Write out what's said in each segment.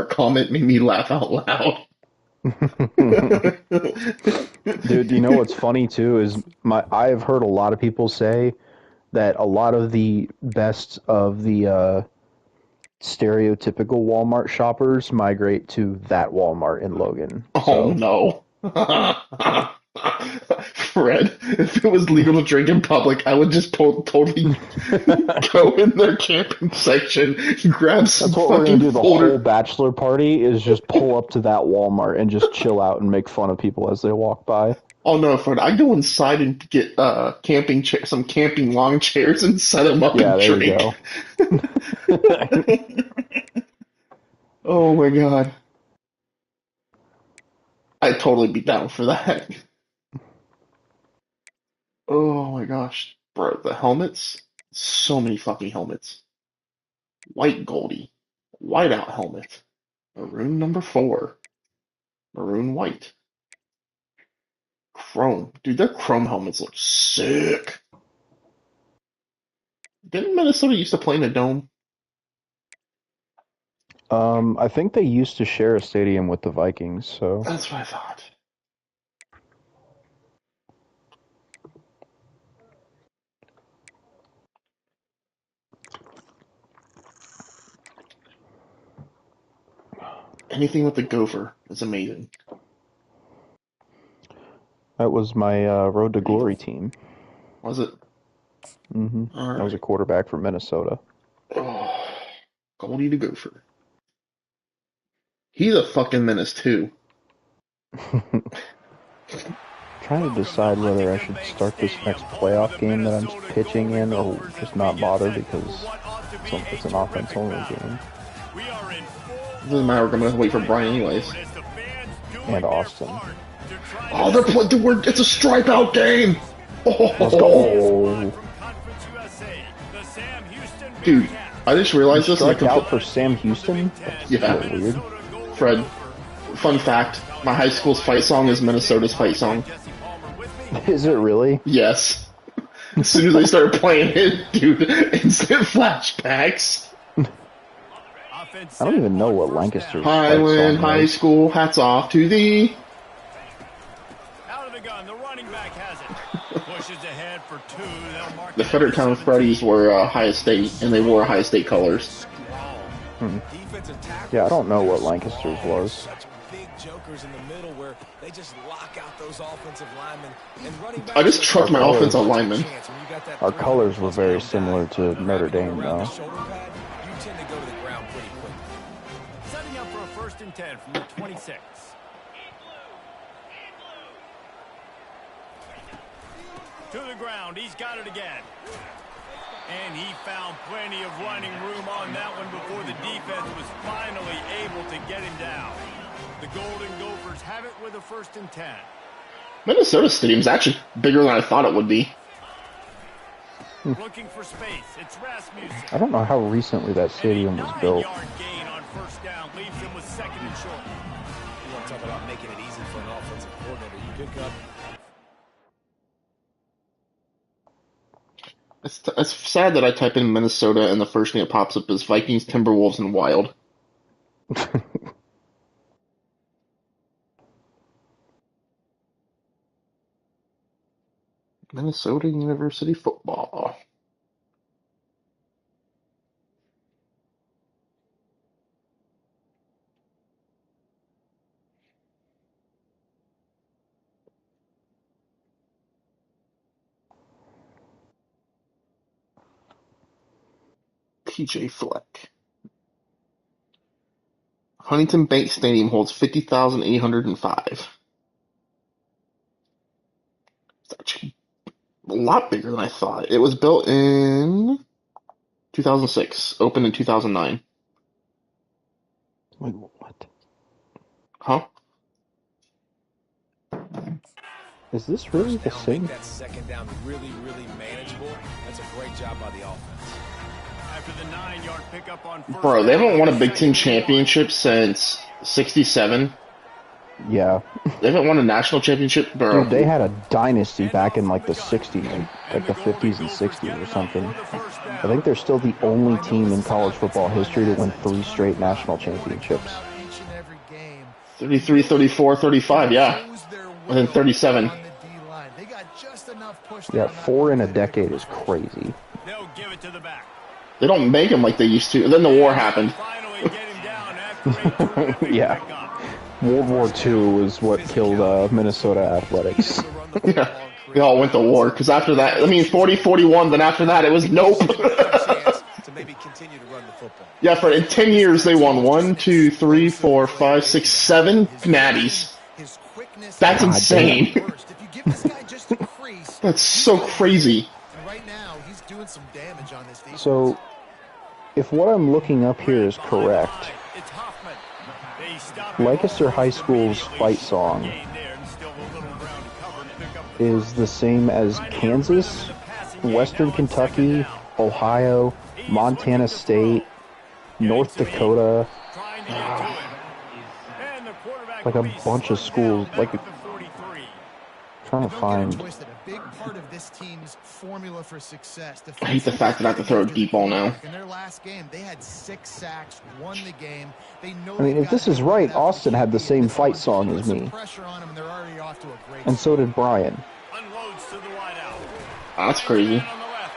Walmart comment made me laugh out loud. Dude, you know what's funny too is I've heard a lot of people say that a lot of the best of the stereotypical Walmart shoppers migrate to that Walmart in Logan. Oh So, no. Fred, if it was legal to drink in public, I would just totally go in their camping section, grab some that's what we're gonna fucking do. The whole folder. bachelor party is just pull up to that Walmart and just chill out and make fun of people as they walk by. Oh no, Fred, I go inside and get some camping lawn chairs and set them up Yeah, and there you drink. go. Oh my God. I'd totally be down for that. Oh my gosh. Bro, the helmets? So many fucking helmets. White Goldie. Whiteout helmet. Maroon number 4. Maroon white. Chrome. Dude, their chrome helmets look sick. Didn't Minnesota used to play in a dome? I think they used to share a stadium with the Vikings, so That's what I thought. Anything with the gopher is amazing. that was my Road to Glory team. Was it? I was a Alright. quarterback for Minnesota. Oh, Goldie the gopher. He's a fucking menace too. Trying to decide whether I should start this next playoff game that I'm pitching in or just not bother because it's an offense-only game. It doesn't matter. I'm gonna wait for Brian anyways. And Austin. Oh, they're playing. It's a stripe out game. Let's Oh, go! dude, I just realized this. And Strike out for Sam Houston? That's Yeah. a little weird. Fred, fun fact: my high school's fight song is Minnesota's fight song. Is it really? Yes. As soon as they started playing it, dude, instant flashbacks. I don't even know what Lancaster's fight Highland song High was. School, hats off to thee. Out of the gun, the running back has it. Pushes ahead for 2. They'll mark The Fredericktown Freddies were Ohio State, and they wore Ohio State colors. Yeah, I don't know what Lancaster's was. Such big jokers in the middle where they just lock out those offensive linemen and running back. I just trucked my colors. offensive lineman. Our colors were very similar to Notre Dame, though. You tend to go to the ground pretty quick. setting up for a 1st and 10 from the 26. To the ground, he's got it again. And he found plenty of running room on that one before the defense was finally able to get him down. The Golden Gophers have it with a 1st and 10. Minnesota Stadium's actually bigger than I thought it would be. Looking for space. It's Rasmussen. I don't know how recently that stadium was built. 9-yard gain on 1st down leaves him with 2nd and short. You want to talk about making it easy for an offensive coordinator. You pick up. It's sad that I type in Minnesota and the first thing that pops up is Vikings, Timberwolves, and Wild. Minnesota University football. PJ Fleck. Huntington Bank Stadium holds 50,805. It's actually a lot bigger than I thought. It was built in 2006, opened in 2009. Wait, what? Huh? Is this really the First down, same? make that 2nd down really, really manageable. That's a great job by the offense. After the 9-yard pickup on 1st Bro, they down, haven't won a Big 2nd Ten and 1. championship since '67. Yeah. They haven't won a national championship, bro. Dude, they had a dynasty back in like the 60s, like the 50s and 60s or something. I think they're still the only team in college football history to win 3 straight national championships. each and every game. 33, 34, 35, yeah. And then 37. On the D-line. They got just enough push Yeah, there on that 4 in a one to decade pick is up the push. crazy. They'll give it to the back. They don't make them like they used to. And then the war happened. Finally get him down after a terrific Yeah. pickup. World War II is what killed Minnesota athletics. Yeah. They all went to war. Because after that, I mean, 40, 41, then after that, it was nope. To maybe continue to run the football. Yeah, for in 10 years, they won 1, 2, 3, 4, 5, 6, 7 natties. His quickness That's and insane. burst. If you give this guy just a crease, That's so crazy. and right now he's doing some damage on this defense. So, if what I'm looking up here is correct, It's Hoffman. They stop Lancaster High School's fight song Gain there and still a little ground to cover to pick up is the same as Kansas, Western Kentucky, Ohio, Montana State, North Dakota, trying to get to it. And the quarterback like a will be bunch of slowed schools, down like back at the 43. trying to Don't get it find. twisted. A big part of this team's formula for success. I hate the fact that I have to throw a deep ball now. In their last game, they had 6 sacks, won the game. They know I mean, they've if got this to is get right, that Austin had the same this fight one. song Put as some me, pressure on them, and they're already off to a great and so did Brian. Unloads to the wideout. Oh, that's crazy. Man on the left.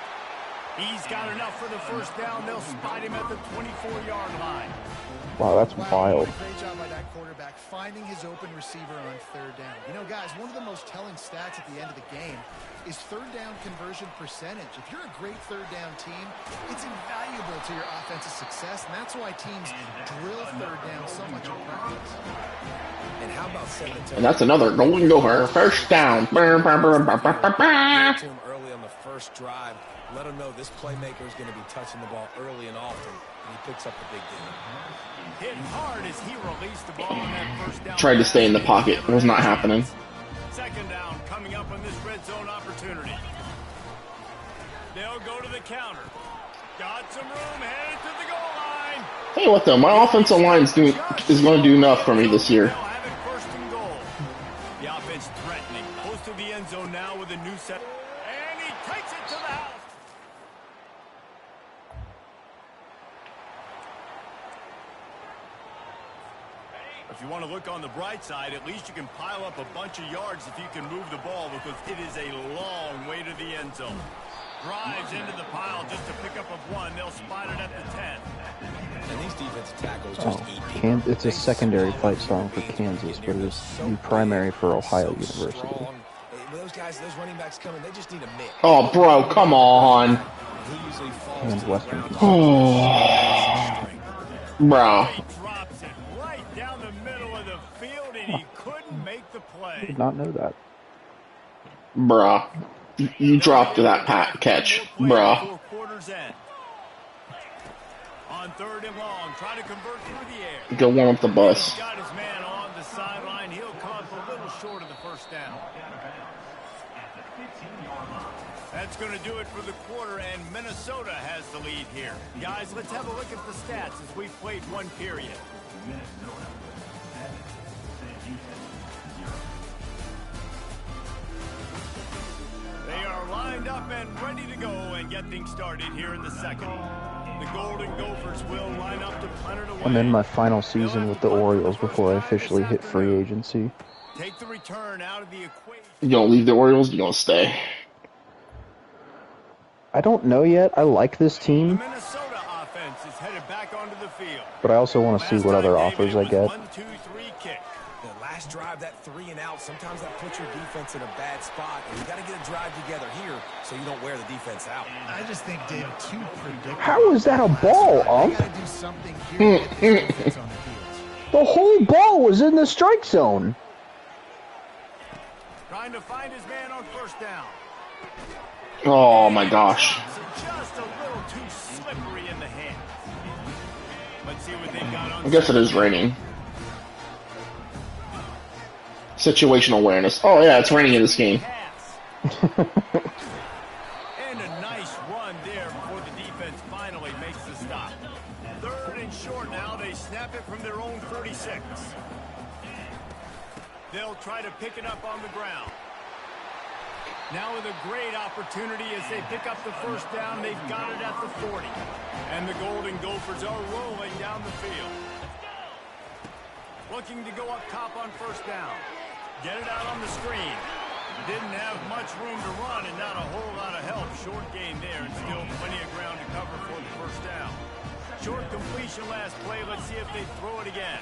He's got enough for the first down. They'll spot him at the 24-yard line. Wow, that's wild. Great job by that quarterback finding his open receiver on 3rd down. You know, guys, one of the most telling stats at the end of the game is 3rd down conversion percentage. If you're a great 3rd down team, it's invaluable to your offensive success, and that's why teams drill 3rd down so much in practice. And how about setting the And that's another golden gopher. First down. Give it to him early on the first drive. Let him know this playmaker is going to be touching the ball early and often, and he picks up the big deal. Hit hard as he released the ball on that first down. Tried to stay in the pocket. It was not happening. 2nd down coming up on this red zone opportunity. They'll go to the counter. Got some room, headed to the goal line. Tell you what, though, my offensive line is going to do enough for me this year. They'll have it 1st and goal. The offense threatening. Close to the end zone now with a new set. And he takes it to the house. If you want to look on the bright side, at least you can pile up a bunch of yards if you can move the ball, because it is a long way to the end zone. Drives into the pile just to pick up a 1. They'll spot it at the 10. And these defensive tackles just eat Oh, people. it's a secondary fight song for Kansas, but it's the primary for Ohio University. Strong. Those guys, those running backs coming, they just need a mix. Oh, bro, come on. He usually falls And to the Western ground. Bro. He drops it right down the middle of the field, and he couldn't make the I play. did not know that. Bruh. You dropped that catch. Bruh. Quarter's end. On 3rd and long, try to convert through the air. Go warm up the bus. He's got his man on the sideline. He'll come up a little short of the 1st down. That's going to do it for the quarter, and Minnesota has the lead here. Guys, let's have a look at the stats as we've played 1 period. They are lined up and ready to go and get things started here in the 2nd. The Golden Gophers will line up to punt it away. I'm in my final season with the Orioles before I officially hit free agency. Take the return out of the equation. You gonna leave the Orioles? You gonna stay? I don't know yet. I like this The team, Minnesota offense is headed back onto the field. but I also want to see what other Last time, offers David, I it was get. 1, 2, 3 kick. The last drive, that 3 and out, sometimes that puts your defense in a bad spot, and you got to get a drive together here so you don't wear the defense out. I just think, David, too predictable. How is that a ball, They Ump? got to do something here to get this defense on the field. The whole ball was in the strike zone. Trying to find his man on 1st down. Oh my gosh. Just a little too slippery in the hand. Let's see what they've got on. I guess it is raining. Situational awareness. Oh yeah, it's raining in this game. Pass. And a nice run there before the defense finally makes the stop. 3rd and short now. They snap it from their own 36. They'll try to pick it up on the ground. Now with a great opportunity as they pick up the 1st down. They've got it at the 40. And the Golden Gophers are rolling down the field. Looking to go up top on first down. Get it out on the screen. Didn't have much room to run and not a whole lot of help. Short gain there and still plenty of ground to cover for the first down. Short completion last play. Let's see if they throw it again.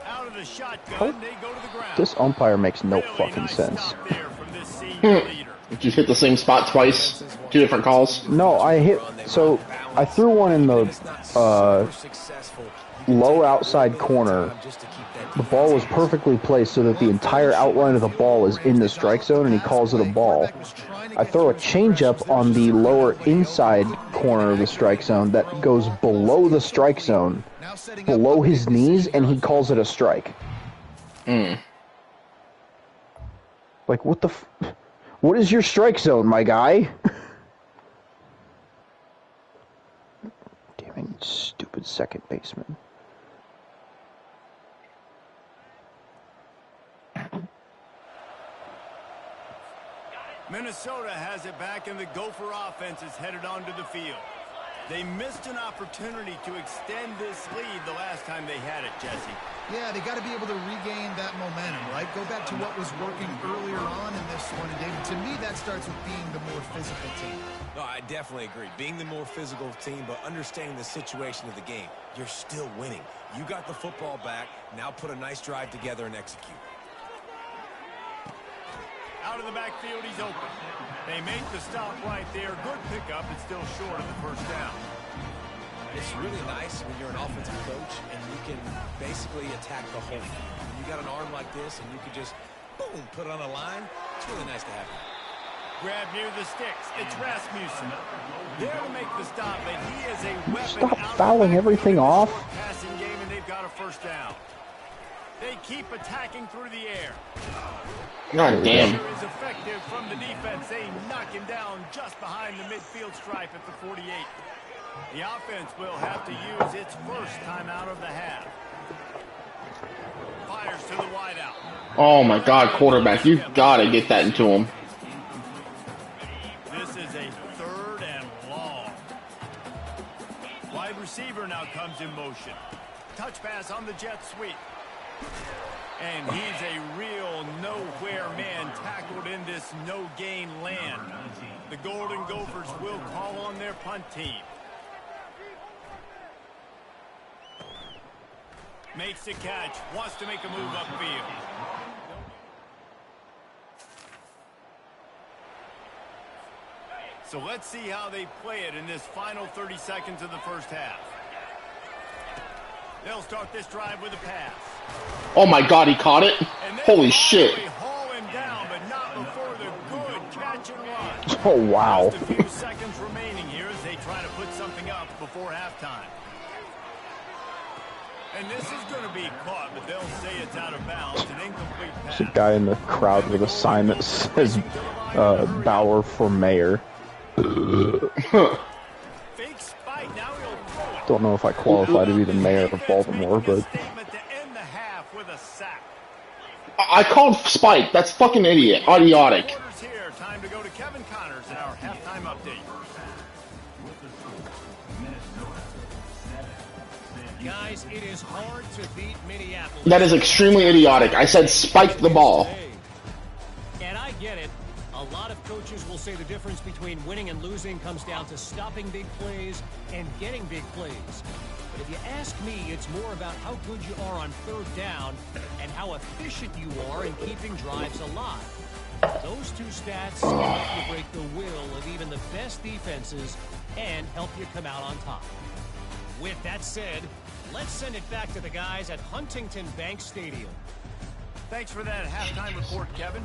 Out of the shotgun, they go to the ground. This umpire makes no Really fucking nice sense. stop there from this senior leader. Did you hit the same spot twice? 2 different calls? No, so I threw one in the low outside corner. The ball was perfectly placed so that the entire outline of the ball is in the strike zone, and he calls it a ball. I throw a changeup on the lower inside corner of the strike zone that goes below the strike zone, below his knees, and he calls it a strike. Like, what the what is your strike zone, my guy? Damn stupid second baseman. Minnesota has it back, and the Gopher offense is headed onto the field. They missed an opportunity to extend this lead the last time they had it, Jesse. Yeah, they got to be able to regain that momentum, right? Go back to what was working earlier on in this one. And David, to me, that starts with being the more physical team. No, I definitely agree. Being the more physical team, but understanding the situation of the game. You're still winning. You got the football back. Now put a nice drive together and execute. Out of the backfield, he's open. They make the stop right there. Good pickup, but still short of the first down. It's really nice when you're an offensive coach and you can basically attack the whole field. You got an arm like this and you can just, boom, put it on a line. It's really nice to have you. Grab near the sticks. It's Rasmussen. There to make the stop, but he is a weapon. Stop fouling everything off. Passing game, and they've got a first down. They keep attacking through the air. God damn. Pressure is effective from the defense. They knock him down just behind the midfield stripe at the 48. The offense will have to use its first timeout of the half. Fires to the wideout. Oh my God, quarterback, you've got to get that into him. This is a 3rd and long. Wide receiver now comes in motion. Touch pass on the jet sweep. And he's a real nowhere man tackled in this no-gain land. The Golden Gophers will call on their punt team. Makes the catch, wants to make a move upfield. So let's see how they play it in this final 30 seconds of the first half. They'll start this drive with a pass. Oh my God, he caught it? Holy shit. Haul him down, but not before the good catch and run. Oh, wow. Just a few seconds remaining here as they try to put something up before halftime. And this is going to be caught, but they'll say it's out of bounds. An incomplete pass. There's a guy in the crowd with a sign that says Bauer for mayor. Fake spike, now he'll throw it. Don't know if I qualify to be the mayor of Baltimore, but Statement to end the half with a sack. I called Spike. That's fucking idiotic. Quarters here. Time to go to Kevin Connors in our halftime update. Guys, it is hard to beat Minneapolis. That is extremely idiotic. I said spike the ball. And I get it. A lot of coaches will say the difference between winning and losing comes down to stopping big plays and getting big plays. But if you ask me, it's more about how good you are on 3rd down and how efficient you are in keeping drives alive. Those two stats can help you break the will of even the best defenses and help you come out on top. With that said, let's send it back to the guys at Huntington Bank Stadium. Thanks for that halftime report, Kevin.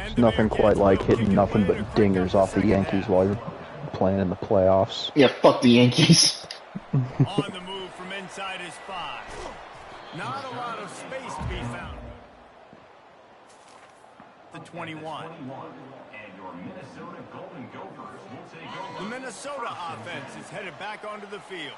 it's nothing quite like hitting nothing but dingers off the Yankees while you're playing in the playoffs. Yeah, fuck the Yankees. On the move from inside his 5. Not a lot of space to be found. The 21. The Minnesota offense is headed back onto the field.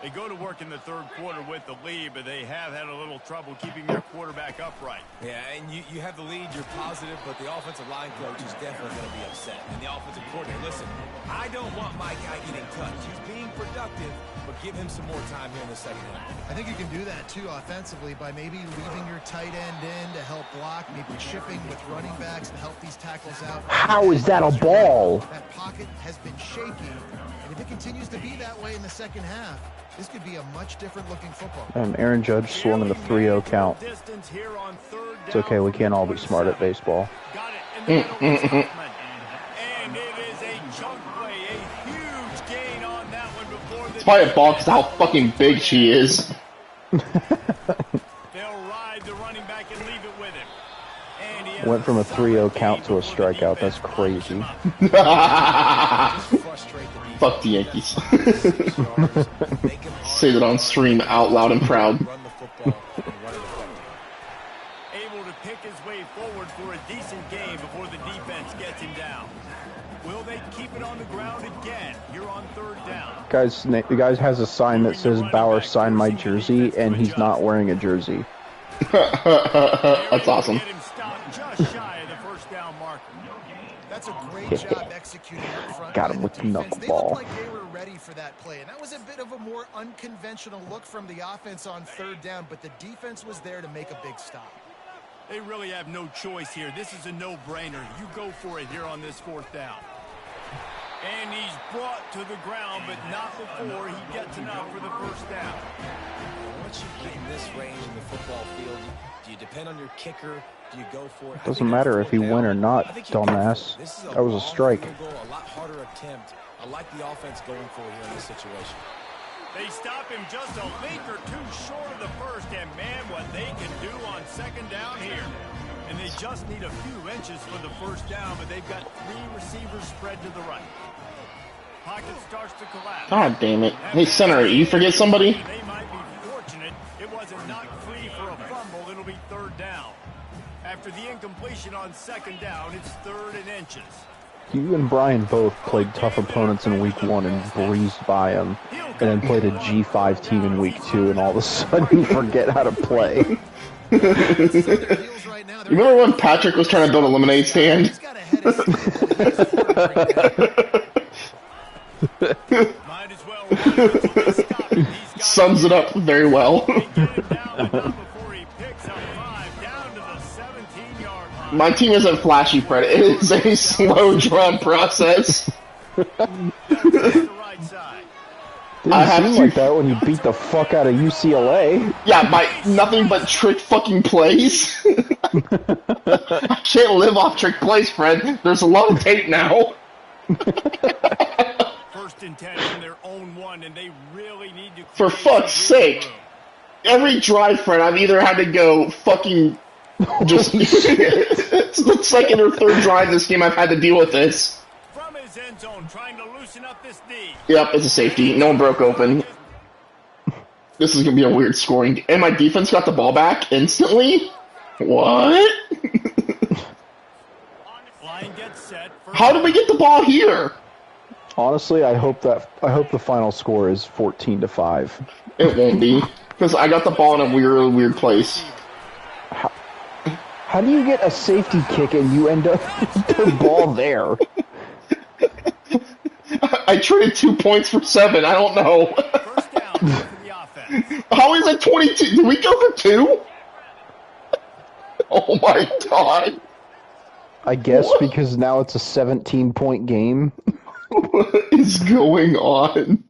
They go to work in the third quarter with the lead, but they have had a little trouble keeping their quarterback upright. Yeah, and you have the lead, you're positive, but the offensive line coach is definitely going to be upset. And the offensive coordinator, listen, I don't want my guy getting touched. He's being productive, but give him some more time here in the second half. I think you can do that, too, offensively, by maybe leaving your tight end in to help block, maybe chipping with running backs to help these tackles out. How is that a ball? That pocket has been shaky, and if it continues to be that way in the second half, this could be a much different looking football. And Aaron Judge swung in the 3-0 count. It's okay, we can't all be smart at baseball. And it is a chunk play, a huge gain on that one before the... It's probably a ball because how fucking big she is. They'll ride the running back and leave it with him. And he Went from a 3-0 count to a strikeout. That's crazy. Fuck the Yankees. Say that on stream out loud and proud. able to pick his way forward for a decent game before the defense gets him down. Will they keep it on the ground again here on third down? The guy has a sign that says Bauer signed my jersey, and he's not wearing a jersey. That's awesome. Get him stopped just shy of the first down marker. That's a great job executing up front. Got him with the defense. They knuckleball. looked like they were ready for that play, and that was a bit of a more unconventional look from the offense on third down, but the defense was there to make a big stop. They really have no choice here. This is a no-brainer. You go for it here on this fourth down. And he's brought to the ground, but not before he gets enough for the first down. Once you get in this range in the football field, do you depend on your kicker? Do you go for it? Doesn't matter if you win or not, dumbass. That was a strike. A lot harder attempt. I like the offense going for it here in this situation. They stop him just a link or two short of the first, and man, what they can do on second down here. And they just need a few inches for the first down, but they've got three receivers spread to the right. Pocket starts to collapse. God damn it. Hey, center, you forget somebody? They might be fortunate it wasn't knocked free for a fumble. It'll be third down. After the incompletion on second down, it's third and inches. You and Brian both played tough opponents in week 1 and breezed by them, and then played a G5 team in week 2, and all of a sudden you forget how to play. You remember when Patrick was trying to build a lemonade stand? Sums it up very well. My team isn't flashy, Fred. It is a slow drawn process. Didn't seem like that when you beat the fuck out of UCLA. Yeah, by nothing but trick fucking plays. I can't live off trick plays, Fred. There's a lot of tape now. First and 10 from their own one, and they really need to. For fuck's sake. Every drive, Fred, I've either had to go fucking just it's the second or third drive this game I've had to deal with this. From his end zone, trying to loosen up this D. Yep, it's a safety. No one broke open. This is gonna be a weird scoring. And my defense got the ball back instantly? What? Line gets set. How did we get the ball here? Honestly, I hope the final score is 14-5. It won't be, because I got the ball in a really weird place. How do you get a safety kick and you end up with the ball there? I traded 2 points for 7. I don't know. First down for the offense. How is it 22? Did we go for 2? Oh my god. I guess because now it's a 17-point game. What is going on?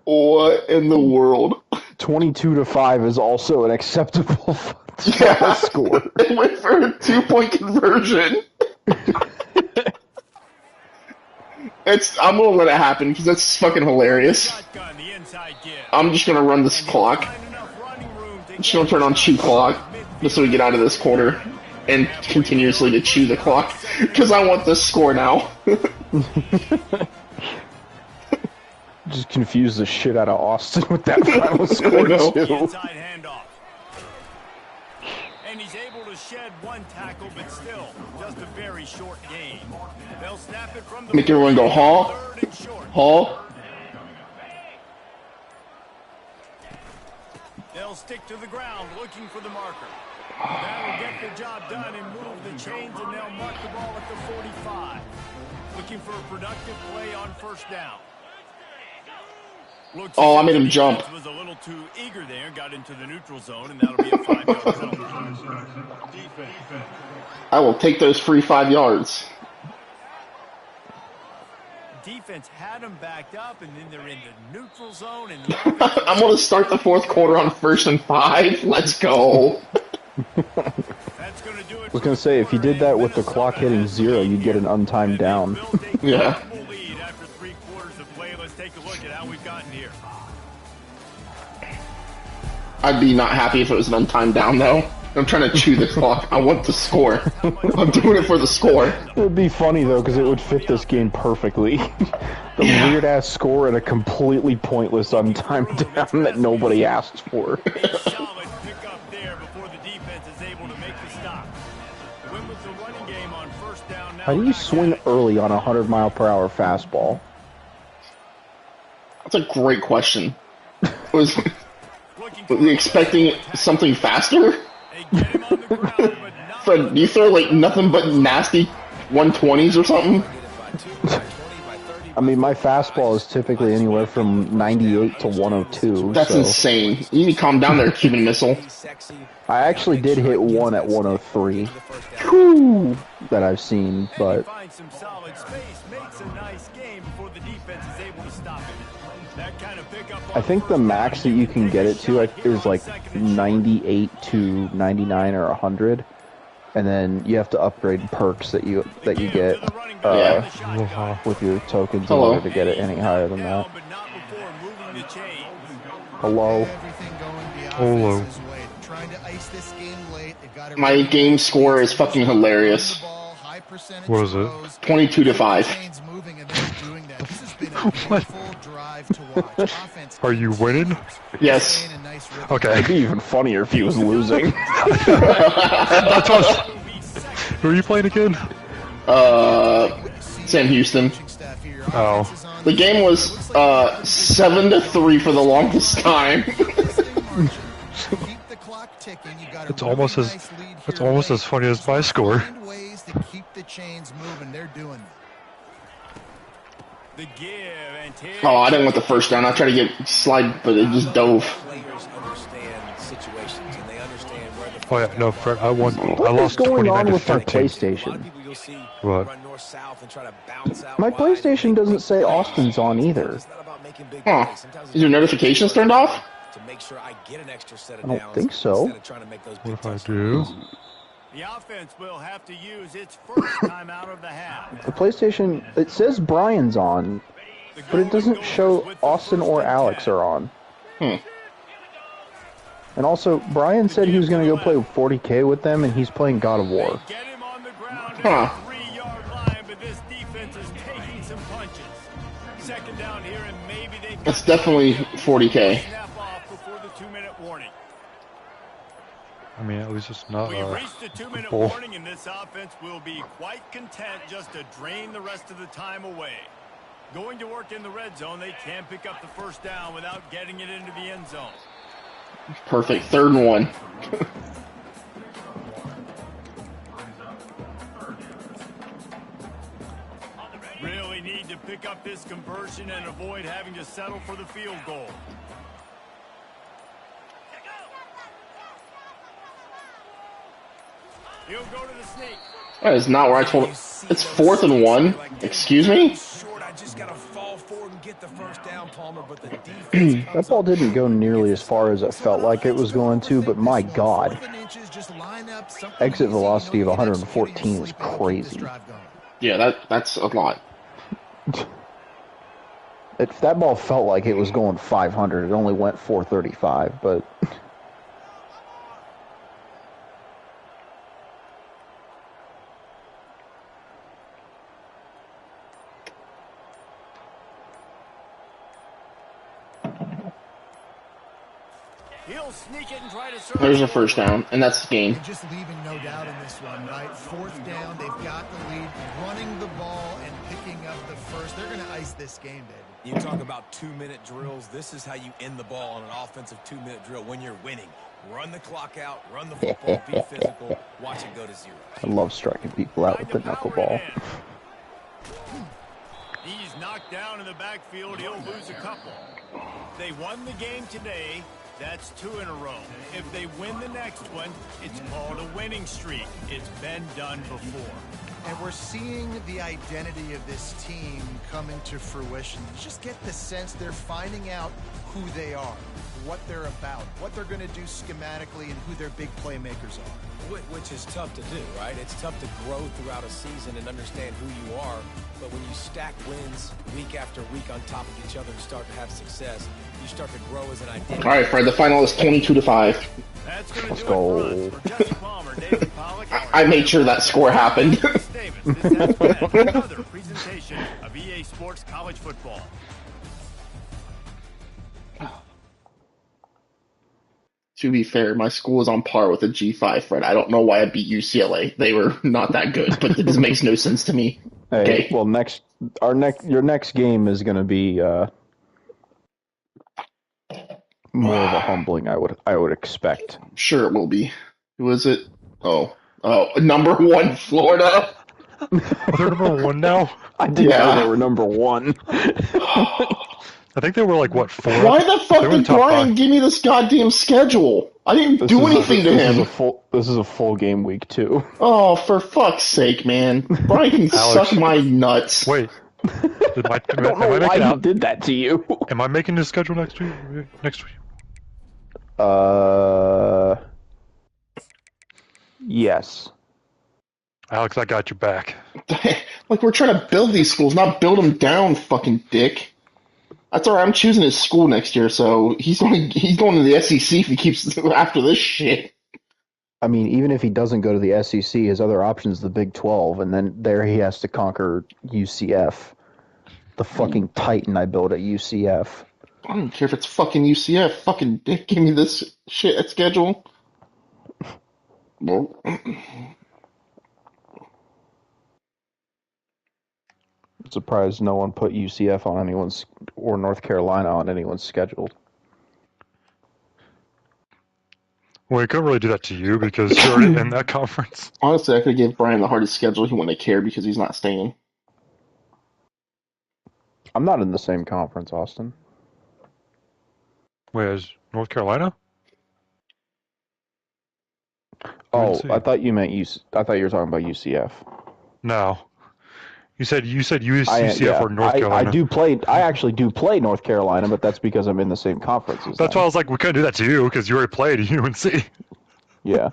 What in the world? 22-5 is also an acceptable score. It went for a 2-point conversion. I'm gonna let it happen because that's fucking hilarious. I'm just gonna run this clock. I'm just gonna turn on chew clock just so we get out of this quarter and continuously to chew the clock because I want this score now. Just confuse the shit out of Austin with that final score too. And he's able to shed one tackle, but still just a very short gain. They'll snap it from the Make everyone go, Hall, Hall. They'll stick to the ground looking for the marker. That'll get the job done and move the chains, and they'll mark the ball at the 45. Looking for a productive play on first down. Looks Oh, I like made him the jump. defense was a little too eager there, got into the neutral zone, and that'll be a 5-yard penalty. I will take those free 5 yards. Defense had them backed up, and then they're in the neutral zone. And I'm going to start the fourth quarter on 1st and 5. Let's go. That's going to do it. I was going to say, if you did that with the clock hitting 0, you'd get an untimed down. Yeah. Lead after 3 quarters of play. Let's take a look at how we've gotten here. I'd be not happy if it was an untimed down, though. I'm trying to chew the clock. I want the score. I'm doing it for the score. It would be funny, though, because it would fit this game perfectly. The weird-ass score and a completely pointless untimed down that nobody asked for. Solid pick up there before the defense is able to make the stop. Win with the running game on first down. Now How do you swing early on a 100-mile-per-hour fastball? That's a great question. Was we expecting something faster? Fred, do you throw like nothing but nasty 120s or something? I mean, my fastball is typically anywhere from 98 to 102. That's so. insane. You need to calm down there, Cuban Missile. I actually did hit one at 103. Whew, that I've seen, but Some solid space, makes a nice game before the defense is able to stop it. That kind of pickup I think the max that you can get it to is like 98 to 99 or 100, and then you have to upgrade perks that you get with your tokens in order to get it any higher than that. Hello. Hello. My game score is fucking hilarious. What is it? 22 to 5. What? Are you winning? Yes. Okay. It'd be even funnier if he was losing. That's what Who are you playing again? Sam Houston. Oh. The game was 7-3 for the longest time. It's almost as funny as my score. Oh, I didn't want the first down. I tried to get slide, but it just dove. Oh yeah, no, Fred, I What lost is going 29 on to with my 13. PlayStation? What? My PlayStation doesn't say Austin's on either. Huh. Is your notifications turned off? I don't think so. What if I do? The offense will have to use its first time out of the half. The PlayStation, it says Brian's on, but it doesn't show Austin or Alex are on. And also, Brian said he was going to go play 40K with them, and he's playing God of War. Get him on the ground Huh. at the 3-yard line, but this defense is taking some punches. Second down here, and maybe they It's definitely 40K. snap off before the 2-minute warning. I mean, at least it's not We reached the 2-minute bull. warning, and this offense will be quite content just to drain the rest of the time away. Going to work in the red zone, they can pick up the first down without getting it into the end zone. Perfect. 3rd and 1. Really need to pick up this conversion and avoid having to settle for the field goal. He'll go to the sneak. That is not where I told him. It's 4th and 1. Excuse me? That ball didn't go nearly as far as it felt like it was going to, but my God. Exit velocity of 114 is crazy. Yeah, that's a lot. If that ball felt like it was going 500, it only went 435, but... He'll sneak it and try to serve. There's a first down, and that's the game. Just leaving no doubt in this one, right? 4th down, they've got the lead, running the ball and picking up the first they're going to ice this game, baby. You talk about 2-minute drills. This is how you end the ball on an offensive 2-minute drill when you're winning. Run the clock out, run the football, be physical, watch it go to 0. I love striking people out with the knuckleball. He's knocked down in the backfield. He'll lose a couple. They won the game today. That's 2 in a row. If they win the next one, it's called a winning streak. It's been done before. And we're seeing the identity of this team come into fruition. You just get the sense they're finding out who they are, what they're about, what they're going to do schematically, and who their big playmakers are. Which is tough to do, right? It's tough to grow throughout a season and understand who you are. But when you stack wins week after week on top of each other and start to have success, you start to grow as an identity. All right, Fred. The final is 22-5. That's going Let's to do go. it for us. For Jesse Palmer, David Pollack, I made sure that score happened. Davis, this has been another presentation of EA Sports College Football. To be fair, my school is on par with a G5, Fred. I don't know why I beat UCLA. They were not that good, but it just makes no sense to me. Hey, Okay. well, your next game is going to be more of a humbling, I would expect. Sure, it will be. Who is it? Oh, number 1, Florida. They're number 1 now? I didn't know Yeah. they were number 1. I think they were like, what, 4? Why the fuck They were in did top Brian 5. give me this goddamn schedule? I didn't do anything to him. This is a full game week too. Oh, for fuck's sake, man! Brian can Alex. suck my nuts. Wait. I don't know why he did that to you. Am I making this schedule next week? Next week? Yes. Alex, I got you back. Like, we're trying to build these schools, not build them down, fucking dick. That's alright. I'm choosing his school next year, so he's going to the SEC if he keeps after this shit. I mean, even if he doesn't go to the SEC, his other option is the Big 12, and then there he has to conquer UCF. The fucking titan I built at UCF. I don't care if it's fucking UCF. Fucking dick, give me this shit at schedule. Well, I'm surprised no one put UCF on anyone's, or North Carolina on anyone's schedule. Well, you couldn't really do that to you because you're already in that conference. honestly, I could give Brian the hardest schedule. He wouldn't care because he's not staying. I'm not in the same conference, Austin. Wait, is North Carolina? Oh, see. I thought you meant I thought you were talking about UCF. No. You said UCF or North Carolina. I actually do play North Carolina, but that's because I'm in the same conference as That's them. why I was like, we couldn't do that to you because you already played at UNC. Yeah.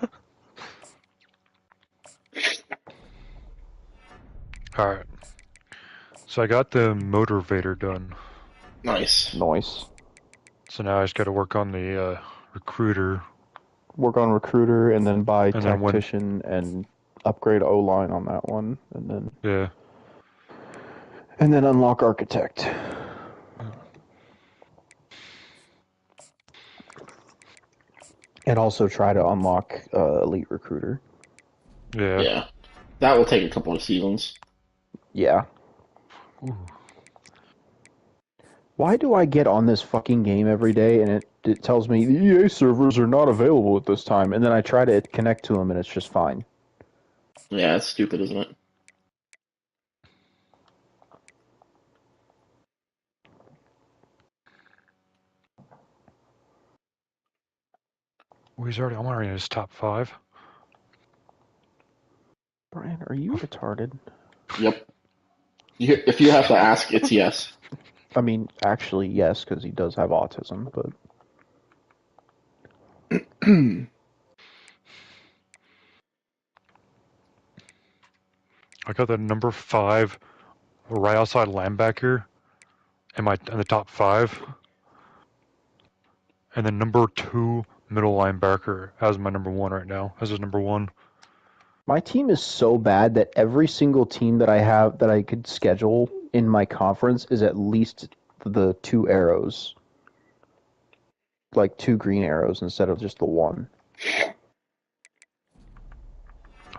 Alright. So I got the motivator done. Nice. Nice. So now I just got to work on the recruiter. Work on recruiter and then buy And then when- tactician and upgrade O-line on that one, and Yeah. then unlock architect. And also try to unlock elite recruiter. Yeah. Yeah. That will take a couple of seasons. Yeah. Ooh. Why do I get on this fucking game every day and it tells me the EA servers are not available at this time, and then I try to connect to them and it's just fine. Yeah, it's stupid, isn't it? Well, I'm already in his top 5. Brian, are you retarded? Yep. If you have to ask, it's yes. I mean, actually, yes, because he does have autism, but... I got the number 5 right outside linebacker in the top 5. And then number 2 middle linebacker as my number 1 right now. As his number 1. My team is so bad that every single team that I have that I could schedule in my conference is at least the 2 arrows. Like 2 green arrows instead of just the 1.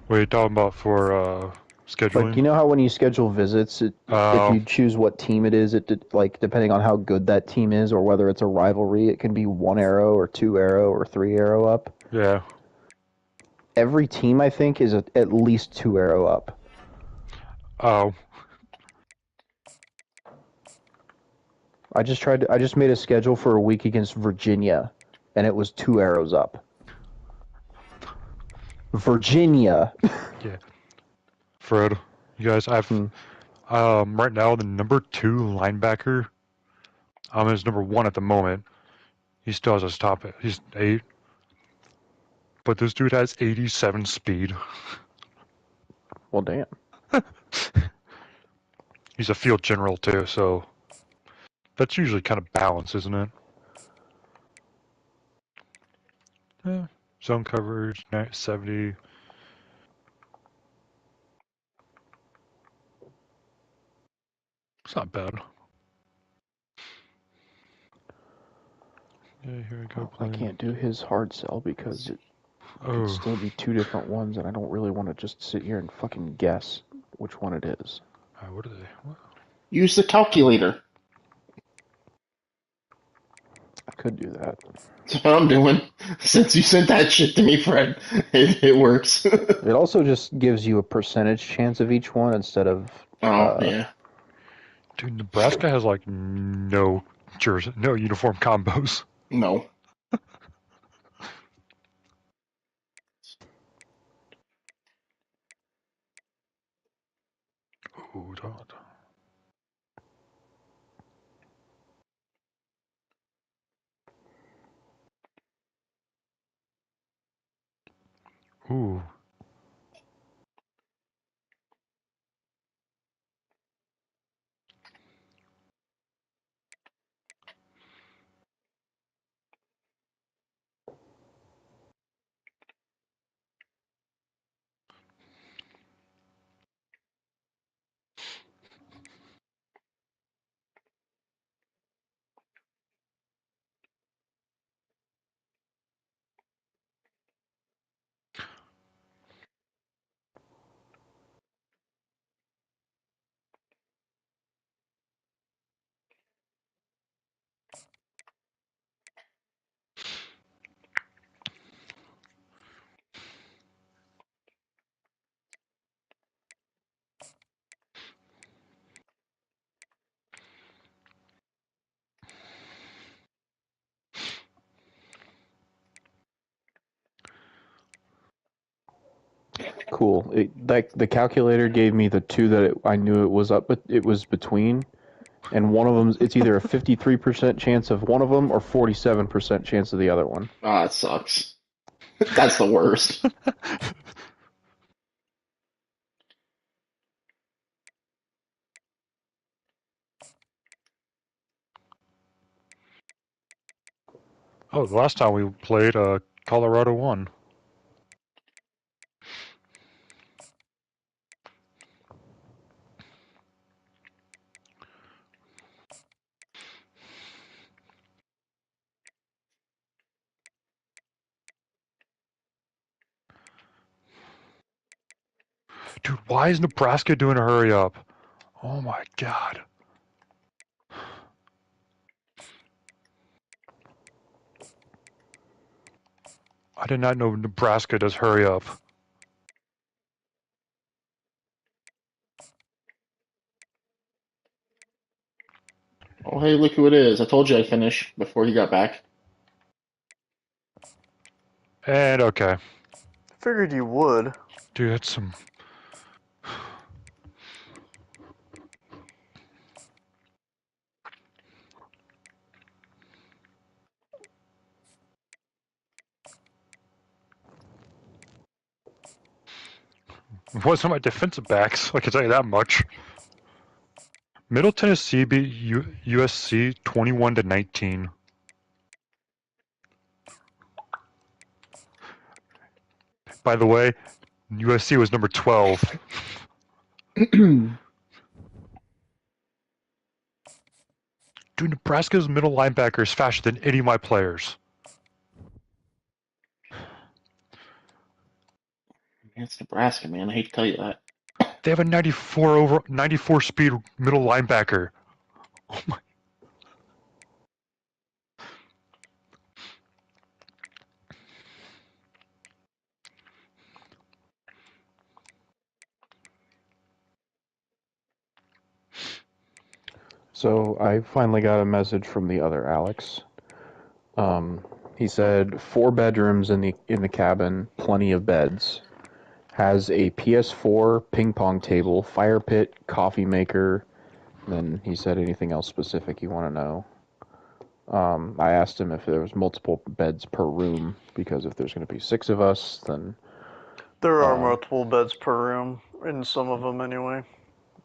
What are you talking about for scheduling. Like, you know how when you schedule visits, if you choose what team it is, like depending on how good that team is or whether it's a rivalry, it can be 1 arrow or 2 arrow or 3 arrow up. Yeah. Every team, I think, is at least 2 arrow up. Oh. I just made a schedule for a week against Virginia, and it was 2 arrows up. Virginia. Yeah. Fred, you guys, right now the number 2 linebacker. Is number 1 at the moment. He still has his top. He's 8. But this dude has 87 speed. Well, damn. He's a field general too, so that's usually kind of balanced, isn't it? Yeah. Zone coverage, 70. It's not bad. Yeah, here we go. I can't do his hard sell because it could still be 2 different ones, and I don't really want to just sit here and fucking guess which one it is. What are they? What? Use the calculator. I could do that. That's what I'm doing. Since you sent that shit to me, Fred, it works. It also just gives you a percentage chance of each one instead of... yeah. Dude, Nebraska has like no uniform combos. No. Ooh, God. Ooh. Cool. The calculator gave me the 2 that I knew it was up, but it was between, and one of them, it's either a 53% chance of one of them or 47% chance of the other one. Ah, it sucks. That's the worst. Oh, the last time we played, Colorado won. Dude, why is Nebraska doing a hurry up? Oh my God. I did not know Nebraska does hurry up. Oh, hey, look who it is. I told you I'd finish before he got back. And okay. Figured you would. Dude, that's some... It wasn't my defensive backs, I can tell you that much. Middle Tennessee beat USC 21-19. By the way, USC was number 12. Dude, Nebraska's middle linebacker is faster than any of my players. It's Nebraska, man. I hate to tell you that. They have a 94 speed middle linebacker. Oh my. So I finally got a message from the other Alex. He said 4 bedrooms in the cabin, plenty of beds. Has a PS4, ping pong table, fire pit, coffee maker. Then he said anything else specific you want to know. I asked him if there was multiple beds per room, because if there's going to be 6 of us, then... There are multiple beds per room, in some of them anyway.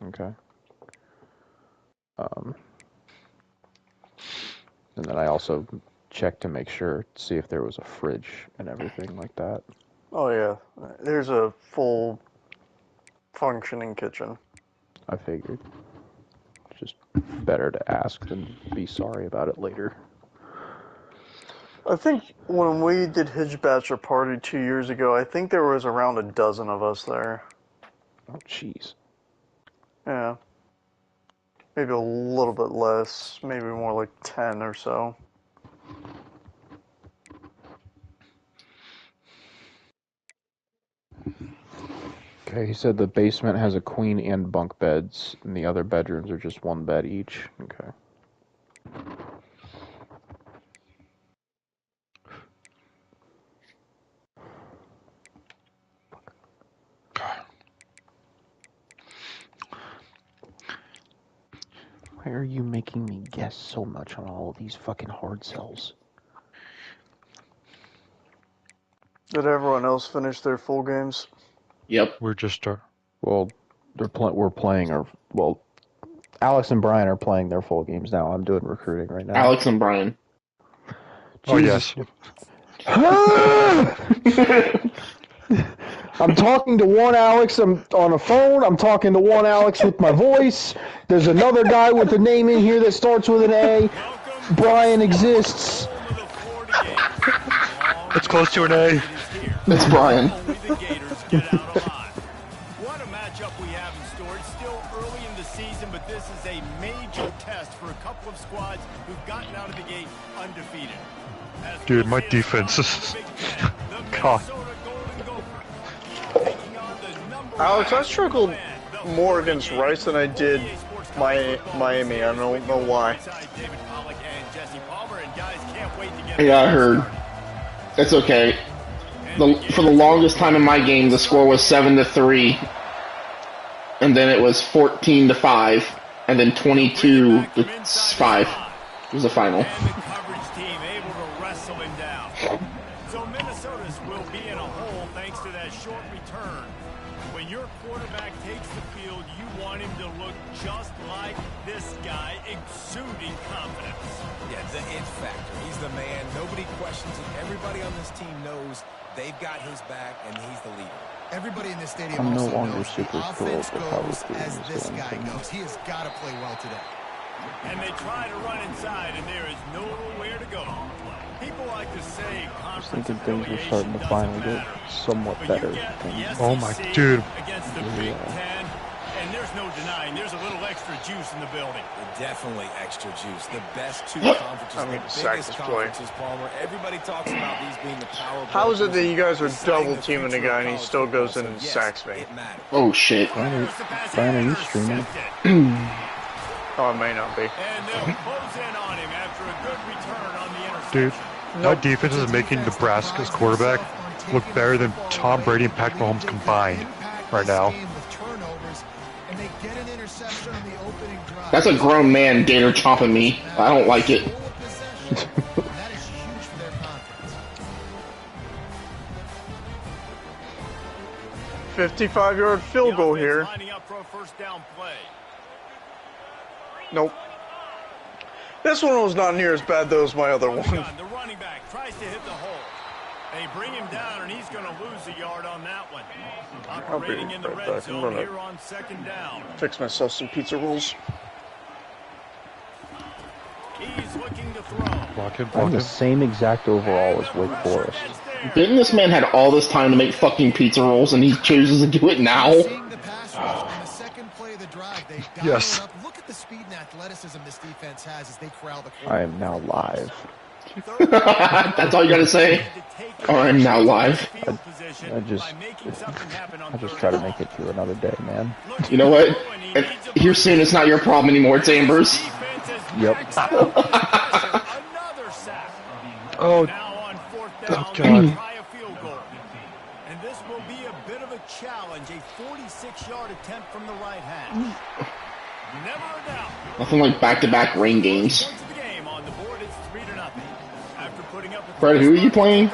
Okay. And then I also checked to make sure, see if there was a fridge and everything like that. Oh yeah, there's a full functioning kitchen. I figured. It's just better to ask than be sorry about it later. I think when we did His Bachelor Party 2 years ago, I think there was around a dozen of us there. Oh, jeez. Yeah. Maybe a little bit less, maybe more like 10 or so. Okay, he said the basement has a queen and bunk beds, and the other bedrooms are just 1 bed each. Okay. Why are you making me guess so much on all of these fucking hard sells? Did everyone else finish their full games? Yep. We're just Well, we're playing our... Well, Alex and Brian are playing their full games now. I'm doing recruiting right now. Alex and Brian. Jesus. Oh yes. I'm talking to one Alex on a phone. I'm talking to one Alex with my voice. There's another guy with a name in here that starts with an A. Brian exists. It's close to an A. It's Brian. What a matchup we have in store. It's still early in the season, but this is a major test for a couple of squads who've gotten out of the gate undefeated. Dude, my defense is... God. Alex, I struggled more against Rice than I did Miami. I don't know why. Yeah, I heard. It's okay. For the longest time in my game, the score was 7-3, and then it was 14-5, and then 22-5 was the final. So Minnesota's will be in a hole thanks to that short return. When your quarterback takes the field, you want him to look just like this guy, exuding confidence. Yeah, the it factor. He's the man. Nobody questions it. Everybody on this team knows they've got his back, and he's the leader. Everybody in this stadium I'm no also longer knows super the thrilled offense with how goes this as game is this going guy for me. goes. He has got to play well today. And they try to run inside, and there is nowhere to go. People like to say I was thinking things were starting to finally get somewhat better. Oh my dude. Against the Big Ten, and there's no denying there's a little extra juice in the building. Definitely extra juice. The best 2 conferences, I mean, the sack biggest this play. conferences, Palmer. Everybody talks about these being the power. How is it that you guys are double teaming the guy and he still goes in and sacks me? Oh shit. Brian, are you streaming? Oh, it may not be. And they'll close in on him after a good return on the interception. Dude, my defense is making Nebraska's quarterback look better than Tom Brady and Patrick Mahomes combined right now. That's a grown man gator chomping me. I don't like it. 55-yard field goal here. Lining up for a first down play. Nope. This one was not near as bad though as my other one. The running back tries to hit the hole. They bring him down, and he's going to lose a yard on that one. Operating in the red zone here on second down. Fix myself some pizza rolls. He's looking to throw. I'm the same exact overall as Wake Forest. Didn't this man had all this time to make fucking pizza rolls and he chooses to do it now? Yes. Up. Look at the speed and athleticism this defense has as they corral the I am now live. That's all you gotta say? I'm now live. I just try to make it through another day, man. You know what? Here soon, it's not your problem anymore. It's Amber's. Yep. Oh, God. God. And this will be a bit of a challenge, a 46-yard attempt from the right half. Never a doubt. Nothing like back-to-back rain games. Points of the game on the board, it's 3-0. After putting up a Fred, who are you playing?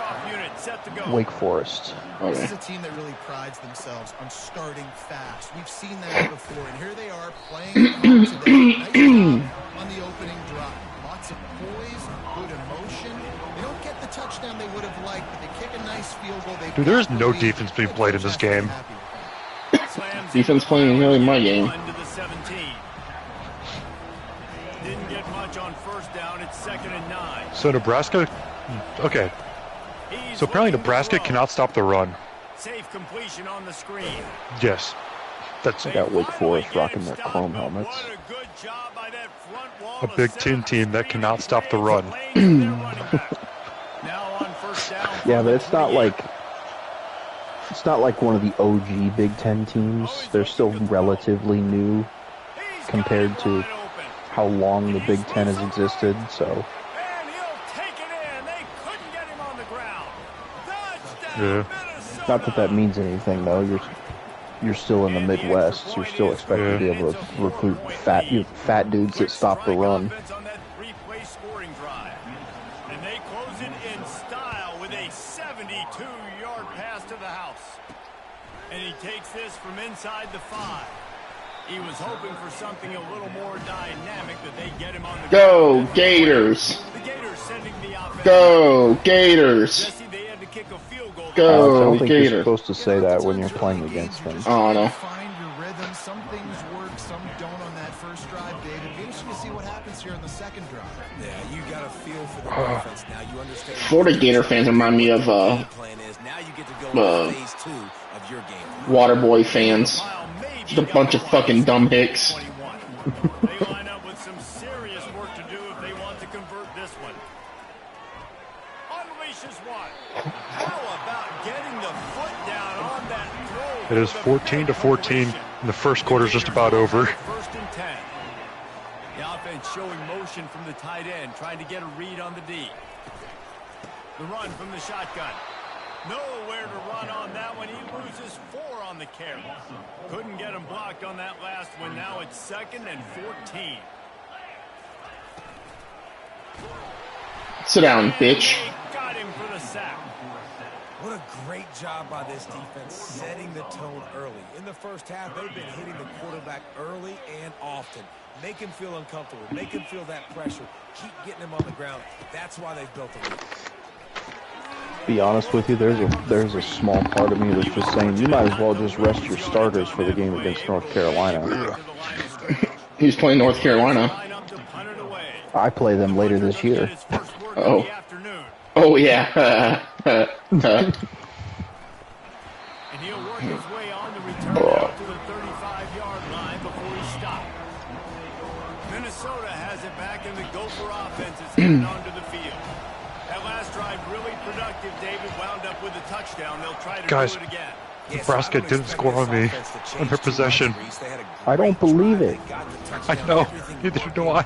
Wake Forest. This Okay. is a team that really prides themselves on starting fast. We've seen that before, and here they are playing at home today. Nice job on the opening drive. Lots of poise, good emotion. They don't get the touchdown they would have liked, but they kick a nice field goal. Dude, there's no defense being played in this game. Defense playing really my game. Didn't get much on first down. It's 2nd and 9. So Nebraska, okay. So apparently Nebraska cannot stop the run. Safe completion on the screen. Yes. That's I got Wake Forest rocking their chrome helmets. a Big Ten team that cannot stop the run. Yeah, but it's not like one of the OG Big Ten teams. They're still relatively new compared to how long the Big Ten has existed. So. Yeah. Not that that means anything though. You're still in the Midwest. So you're still expected to be able to recruit fat dudes that stop the run. And they close it in style with a 72-yard pass to the house. And he takes this from inside the 5. He was hoping for something a little more dynamic that they get him on the Go Gators! The Gators sending the offense. Go Gators! Jesse, they had to kick a field goal. I Go don't think you're Gators! supposed to say that when you're playing against them. Oh no. Find your rhythm. Some things work, some don't on that first drive, David. Be interesting to see what happens here on the second drive. Yeah, you got a feel for the defense now. You understand. Florida Gator fans remind me of Plan is now you get to go into phase 2 of your game. Waterboy fans. Just a bunch of fucking dumb hicks. They line up with some serious work to do if they want to convert this one. Unleashes one. How about getting the foot down on that throw? It is 14-14, and the first quarter is just about over. 1st and 10. The offense showing motion from the tight end, trying to get a read on the D. The run from the shotgun. Nowhere to run on that one. He loses 4 on the carry. Couldn't get him blocked on that last one. Now it's 2nd and 14. Sit down, bitch. Got him for the sack. What a great job by this defense setting the tone early. In the first half, they've been hitting the quarterback early and often. Make him feel uncomfortable. Make him feel that pressure. Keep getting him on the ground. That's why they've built a lead. Be honest with you, there's a small part of me that's just saying you might as well just rest your starters for the game against North Carolina. He's playing North Carolina. I play them later this year. Oh. Oh yeah. And he'll work his way on the return out to the 35-yard line before he stopped. Minnesota has it back, and the Gopher offense is heading onto the field. That last drive really productive. David wound up with a touchdown. They'll try to do it again. Nebraska didn't score on me on their possession. I don't believe it. I know. Neither do I.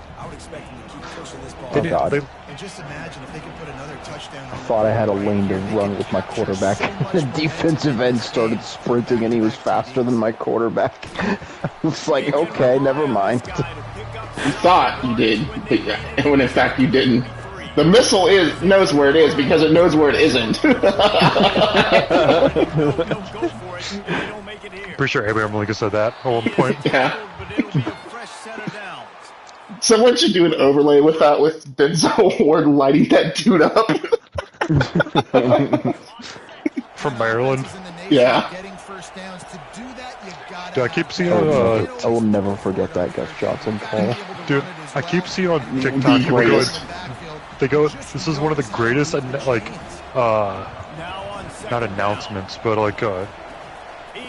Oh, God. And just imagine if they could put another touchdown on I thought I had a lane to run with my quarterback. The defensive end started sprinting and he was faster than my quarterback. It's like, okay, never mind. You thought you did, but when in fact you didn't. The missile knows where it is because it knows where it isn't. Pretty sure Abraham Lincoln said that at one point. Yeah. Someone should do an overlay with that, with Denzel Ward lighting that dude up. From Maryland. Yeah. Dude, I keep seeing I will never forget that Gus Johnson call. Dude, I keep seeing on TikTok they go, this is one of the greatest, like, not announcements, but like,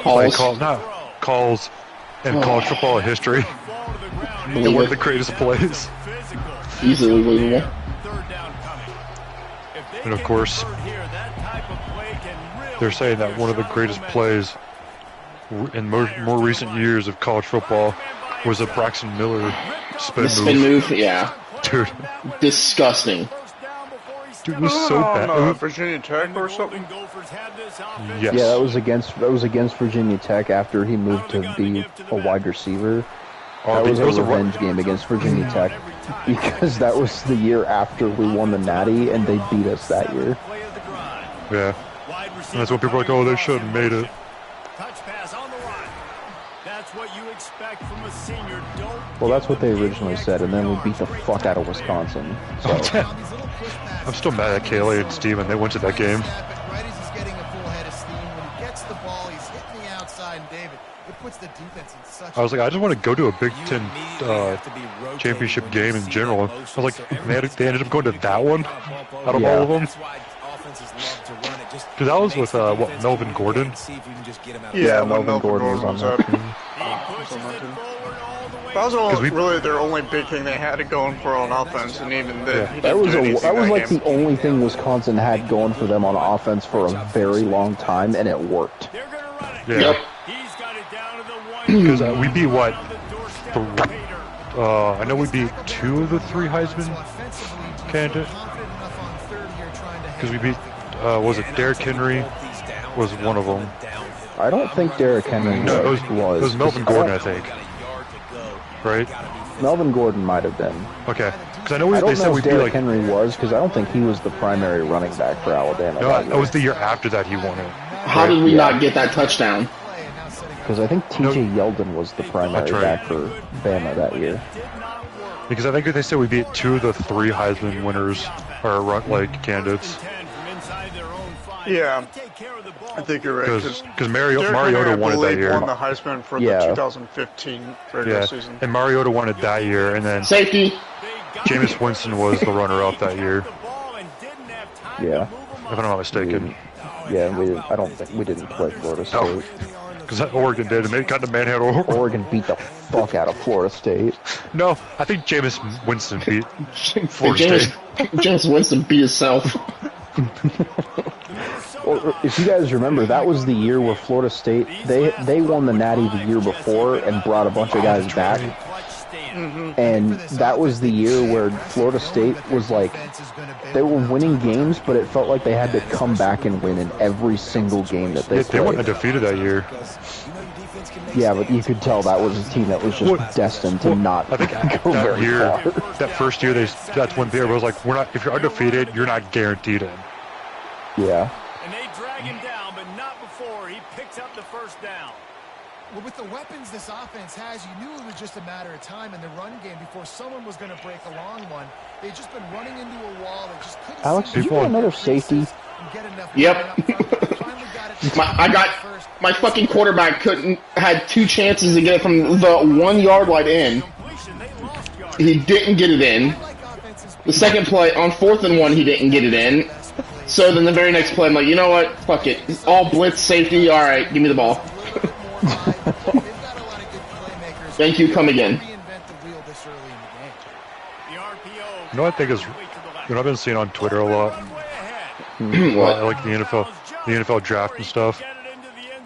calls. calls in college football history. And one of the greatest plays. Easily believable. And of course, they're saying that one of the greatest plays in more recent years of college football was a Braxton Miller spin move. The spin move, yeah. Dude. Disgusting. Dude, it was so bad. Virginia Tech or something? Yes. Yeah, that was against Virginia Tech after he moved to be a wide receiver. That was a revenge game against Virginia Tech because that was the year after we won the Natty and they beat us that year. Yeah. And that's what people are like, oh, they should have made it. Well, that's what they originally said, and then we beat the fuck out of Wisconsin. So. I'm still mad at Kaylee and Steven. They went to that game. I was like, I just want to go to a Big Ten championship game in general. I was like, they ended up going to that one out of all of them. Because that was with, what, Melvin Gordon? Yeah, Melvin Gordon was on that team. That was really their only big thing they had going for on offense, and even then, that was like the only thing Wisconsin had going for them on offense for a very long time, and it worked. Yeah. Yep. Because we beat what? I know we beat 2 of the 3 Heisman candidates. Because we beat, was it Derrick Henry? Was one of them? I don't think Derrick Henry was. It was Melvin Gordon, I think. Right? Melvin Gordon might have been. Okay. Because I know they said we'd be like Henry was, because I don't think he was the primary running back for Alabama. No, that was the year after that he won it. How did we not get that touchdown? Because I think T.J. Yeldon was the primary back for Bama that year. Because I think they said we beat 2 of the 3 Heisman winners, or like candidates. Yeah, I think you're right. Because Mariota won it that year. Won the Heisman for the 2015 regular season. And Mariota won it that year, and then safety. Jameis Winston was the runner-up that year. Yeah, if I'm not mistaken. I don't think we didn't play Florida State. Because Oregon did, and they got the manhandle. Oregon beat the fuck out of Florida State. No, I think Jameis Winston beat Florida State. Jameis Winston beat himself. Well, if you guys remember, that was the year where Florida State, they won the Natty the year before and brought a bunch of guys back. And that was the year where Florida State was like, they were winning games, but it felt like they had to come back and win in every single game that they played. They went undefeated that year. Yeah, but you could tell that was a team that was just destined to not I think go very far. That first year, that's when they was like, if you're undefeated, you're not guaranteed in. Yeah. And they drag him down, but not before he picks up the first down. Well, with the weapons this offense has, you knew it was just a matter of time in the run game before someone was going to break a long one. They've just been running into a wall. They just couldn't. Alex, did you get another safety? Yep. My fucking quarterback had 2 chances to get it from the 1 yard line in. He didn't get it in. The second play, on 4th and 1, he didn't get it in. So then the very next play, I'm like, you know what? Fuck it. All blitz, safety, alright, give me the ball. Thank you, come again. You know what I think is, I've been seeing on Twitter a lot. Like the NFL draft and stuff.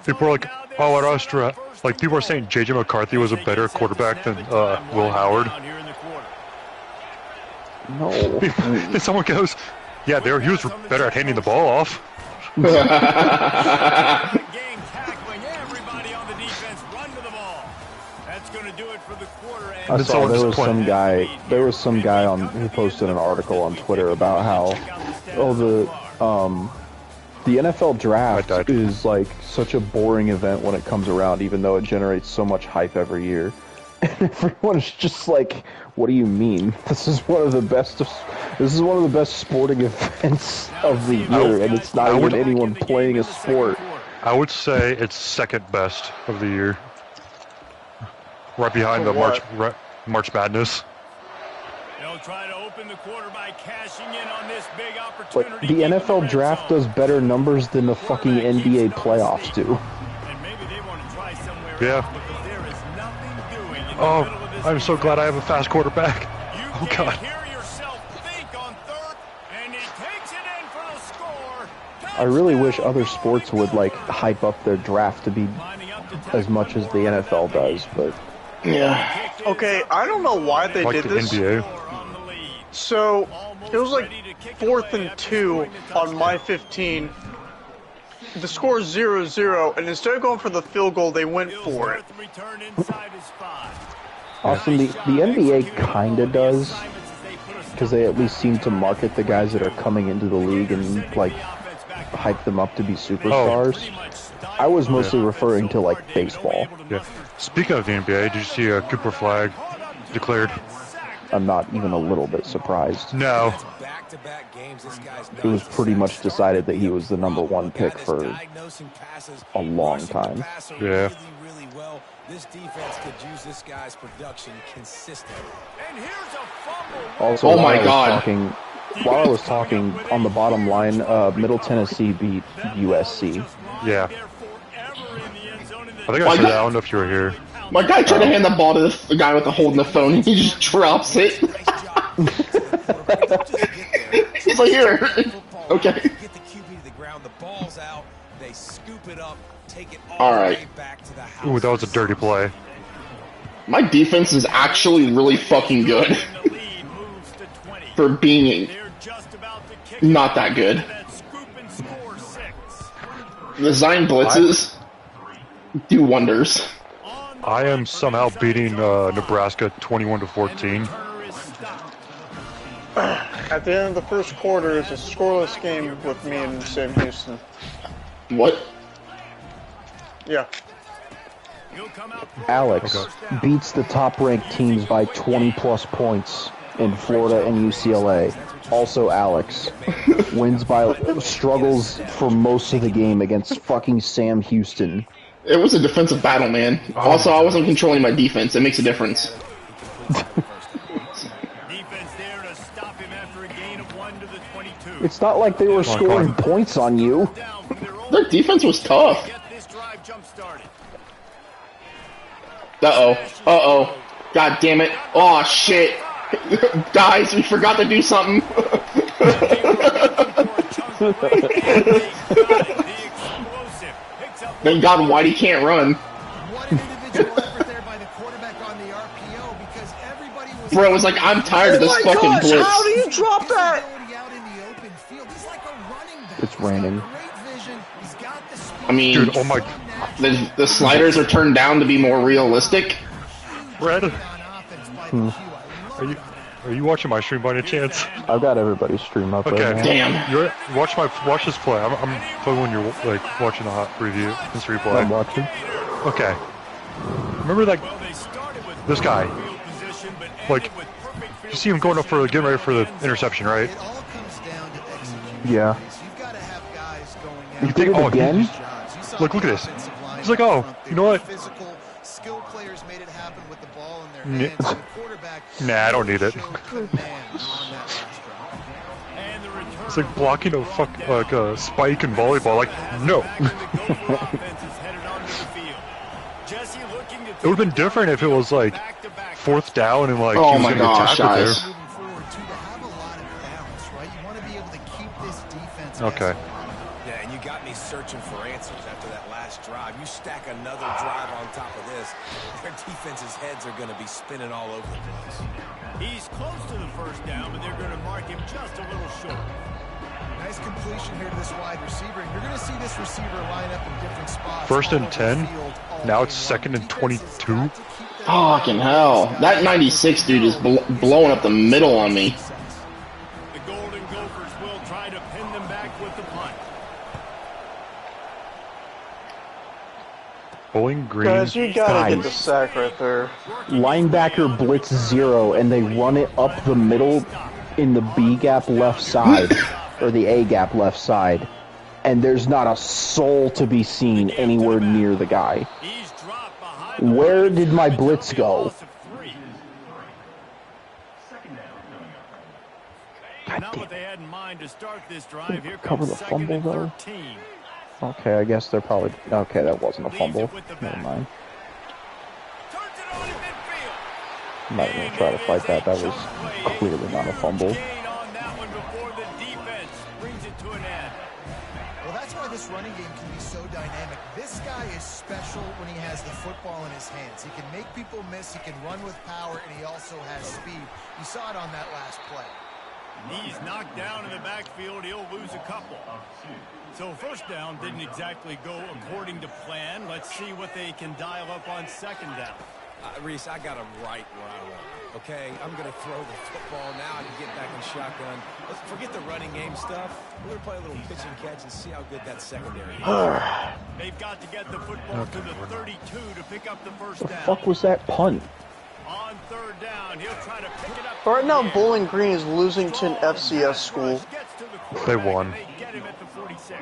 People are like, oh, at us draft, like people are saying J.J. McCarthy was a better quarterback than Will Howard. No. Then someone goes, yeah, he was better at handing the ball off. I saw there was some guy who posted an article on Twitter about how the NFL draft is like such a boring event when it comes around, even though it generates so much hype every year. And everyone's just like, what do you mean? This is one of the best sporting events of the year, and it's not even anyone playing a sport. I would say it's second best of the year. Right behind the March Madness. They'll try to open the quarter by cashing in on this big But opportunity. the NFL draft does better numbers than the fucking NBA playoffs do. And maybe they want to try somewhere Yeah. else because there is nothing doing in the Oh, middle of this I'm so glad I have a fast quarterback. Oh God. I really wish other sports would like hype up their draft to be as much as the NFL does, but Yeah. Okay, I don't know why they Like did the this. NBA. So, it was like 4th and 2 on my 15. The score is 0-0, and instead of going for the field goal, they went for it. Austin, the NBA kinda does, because they at least seem to market the guys that are coming into the league and like hype them up to be superstars. I was mostly referring to like baseball. Yeah. Speaking of the NBA, did you see Cooper Flag declared? I'm not even a little bit surprised. No. It was pretty much decided that he was the number 1 pick for a long time. Yeah. This defense could use this guy's production consistently. And here's a fumble. Also, Oh my God. While I was talking, on the bottom line, Middle Tennessee beat USC. Yeah. I think I said that. I don't know if you were here. My guy tried to hand the ball to the guy with the holding the phone, and he just drops it. He's like, here. Okay. Get the QB to the ground. The ball's out. They scoop it up, take it All the right. way back to the house. Ooh, that was a dirty play. My defense is actually really fucking good for being not that good. The Zion blitzes do wonders. I am somehow beating Nebraska 21-14. At the end of the first quarter, it's a scoreless game with me and Sam Houston. What? Yeah. Alex beats the top-ranked teams by 20-plus points in Florida and UCLA. Also, Alex wins by struggles for most of the game against fucking Sam Houston. It was a defensive battle, man. Also, I wasn't controlling my defense. It makes a difference. It's not like they were scoring points on you. Their defense was tough. Uh-oh. Uh-oh. God damn it. Oh, shit. Guys, we forgot to do something. Thank God Whitey can't run. Bro, it was like, I'm tired of this fucking blitz. How do you drop that? It's raining. I mean, Dude, oh my... the sliders are turned down to be more realistic. Red? Are you watching my stream by any chance? I've got everybody's stream up Okay. right now. Damn. Watch this play. I'm playing when you're like watching the hot preview this replay. I'm watching. Okay. Remember that this guy? Like, you see him going up for getting ready for the interception, right? Yeah. You He did it again? Look at this. He's like, oh, you know what? Nah, I don't need it. It's like blocking a spike in volleyball. Like, no. It would have been different if it was like 4th down and like Oh he was my gonna gosh, get tackled guys. there. Okay. Yeah, and you got me searching for answers after that last drive. You stack another drive on top of this, their defense's heads are going to be spinning all over the place. He's close to the first down, but they're going to mark him just a little short. Nice completion here to this wide receiver. And you're going to see this receiver line up in different spots. 1st and 10. Now it's 2nd and 22. Fucking hell. That 96 dude is blowing up the middle on me. The Golden Gophers will try to pin them back with the punt. Bowling Green. Guys, you gotta get the Guys. sack right there. Linebacker blitz 0, and they run it up the middle in the B gap left side, or the A gap left side, and there's not a soul to be seen anywhere near the guy. Where did my blitz go? God Not damn what it. they had in mind to start this drive. Here Cover comes the 2nd fumble, and though. 13. Okay, I guess they're probably... Okay, that wasn't a fumble. Never mind. Turns it on in midfield. I'm not going to try to fight that. That was clearly not a fumble. Well, that's why this running game can be so dynamic. This guy is special when he has the football in his hands. He can make people miss, he can run with power, and he also has speed. You saw it on that last play. He's knocked down in the backfield. He'll lose a couple. So first down didn't exactly go according to plan. Let's see what they can dial up on second down. Reese, I got him right where I want him, okay? I'm going to throw the football now. I can get back in shotgun. Let's forget the running game stuff. We're going to play a little pitch and catch and see how good that secondary is. They've got to get the football to the 32 to pick up the first down. What the fuck was that punt? On third down, he'll try to pick it up. Right now, Bowling Green is losing to an FCS school. They won.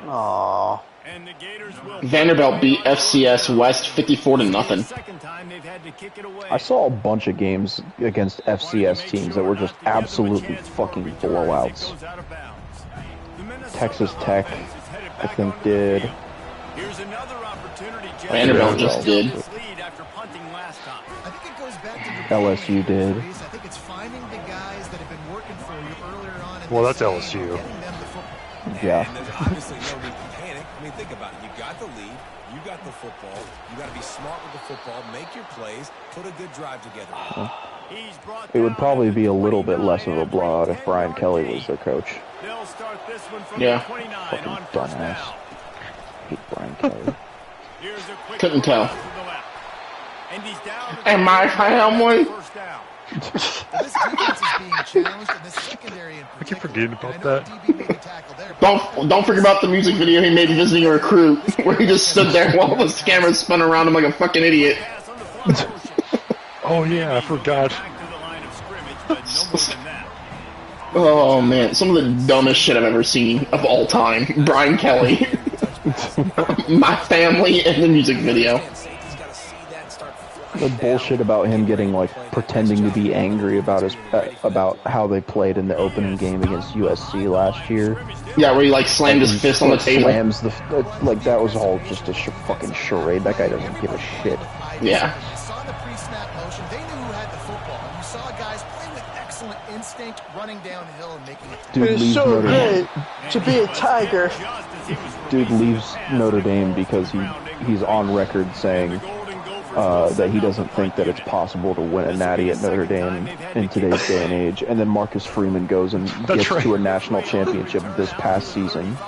Aww. And the Gators will Vanderbilt beat FCS West 54-0. I saw a bunch of games against FCS teams that were just absolutely fucking blowouts. Texas Tech, I think, did. Here's another opportunity. Vanderbilt just did. LSU did. I think it's finding the guys that have been working for you earlier on. Well, that's LSU. Yeah. And there's obviously no need to panic. I mean, think about it. You got the lead. You got the football. You got to be smart with the football. Make your plays. Put a good drive together. It would probably be a little bit less of a blowout if Brian Kelly was their coach. They'll start this one from Yeah. 29 Fucking on first dumbass. down. Hate Brian Kelly. Here's a quick Couldn't tell. to the left. And he's down. Am I family? First down. This defense is being challenged, and this secondary in I keep particular. forgetting about I know that. DB made the tackle there, but Don't forget about the music video he made visiting a recruit, where he just stood there while the cameras spun around him like a fucking idiot. Pass on the fly motion. Oh yeah, I forgot. Back to the line of scrimmage, but no more than that. Oh man, some of the dumbest shit I've ever seen of all time. Brian Kelly, my family, and the music video. The bullshit about him getting like pretending to be angry about his about how they played in the opening game against USC last year. Yeah, where he like slammed his fist on the table. Slams the like that was all just a fucking charade. That guy doesn't give a shit. Yeah. you saw the pre-snap motion. They knew who had the football. You saw guys play with excellent instinct, running downhill and making it. Dude It is leaves so Notre Dame. great to be a Tiger. Dude leaves Notre Dame because he's on record saying that he doesn't think that it's possible to win a natty at Notre Dame in today's day and age. And then Marcus Freeman goes and gets right. to a national championship this past season.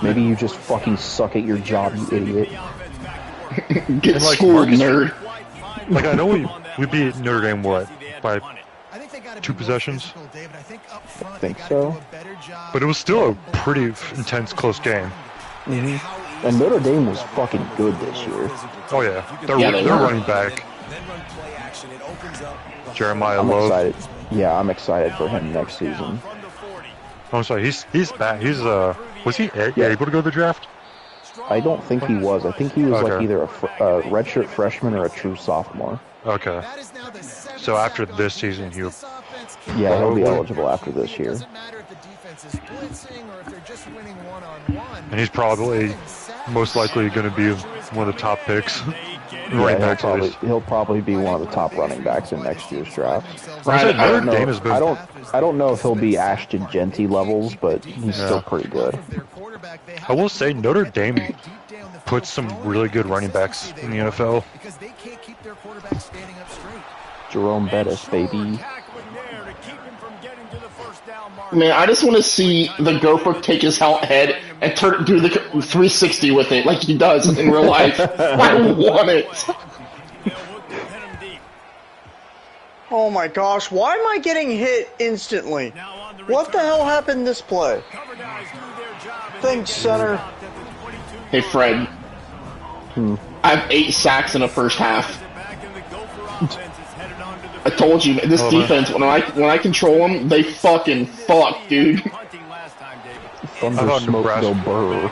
Maybe you just fucking suck at your job, you idiot. Get And, like, schooled, Marcus- nerd. Like I know we beat Notre Dame what by I think they gotta be 2 more possessions? physical, David. I think up front Think they gotta so. do a better job. But it was still a pretty intense, close game. And Notre Dame was fucking good this year. Oh yeah, Yeah, they they're were. running back. Then run play action. It opens up the Jeremiah I'm Love. excited. Yeah, I'm excited for him next season. Oh, I'm sorry, he's back. He's was he able to go to the draft? I don't think he was. I think he was like Okay. either a redshirt freshman or a true sophomore. Okay. That is now the seventh So after sack on this the season, defense. he'll This offense can Yeah, he'll be Probably. eligible after this year. Doesn't matter if the defense is blitzing or if they're just winning one-on-one. And he's probably most likely going to be one of the top picks. Running Yeah, backs, at least. he'll probably be one of the top running backs in next year's draft. I said I Notre don't Dame has been. I don't know if he'll be Ashton Genty levels, but he's still pretty good. I will say Notre Dame puts some really good running backs in the NFL. Because they can't keep their quarterback standing up straight. Jerome Bettis, baby. Man, I just want to see the gopher take his head and do the 360 with it like he does in real life. I want it. Oh my gosh, why am I getting hit instantly? What the hell happened this play? Thanks, center. Hey, Fred. I have 8 sacks in the first half. I told you, this defense, when I control them, they fucking fuck, dude. Thunder Smoke Go Burr.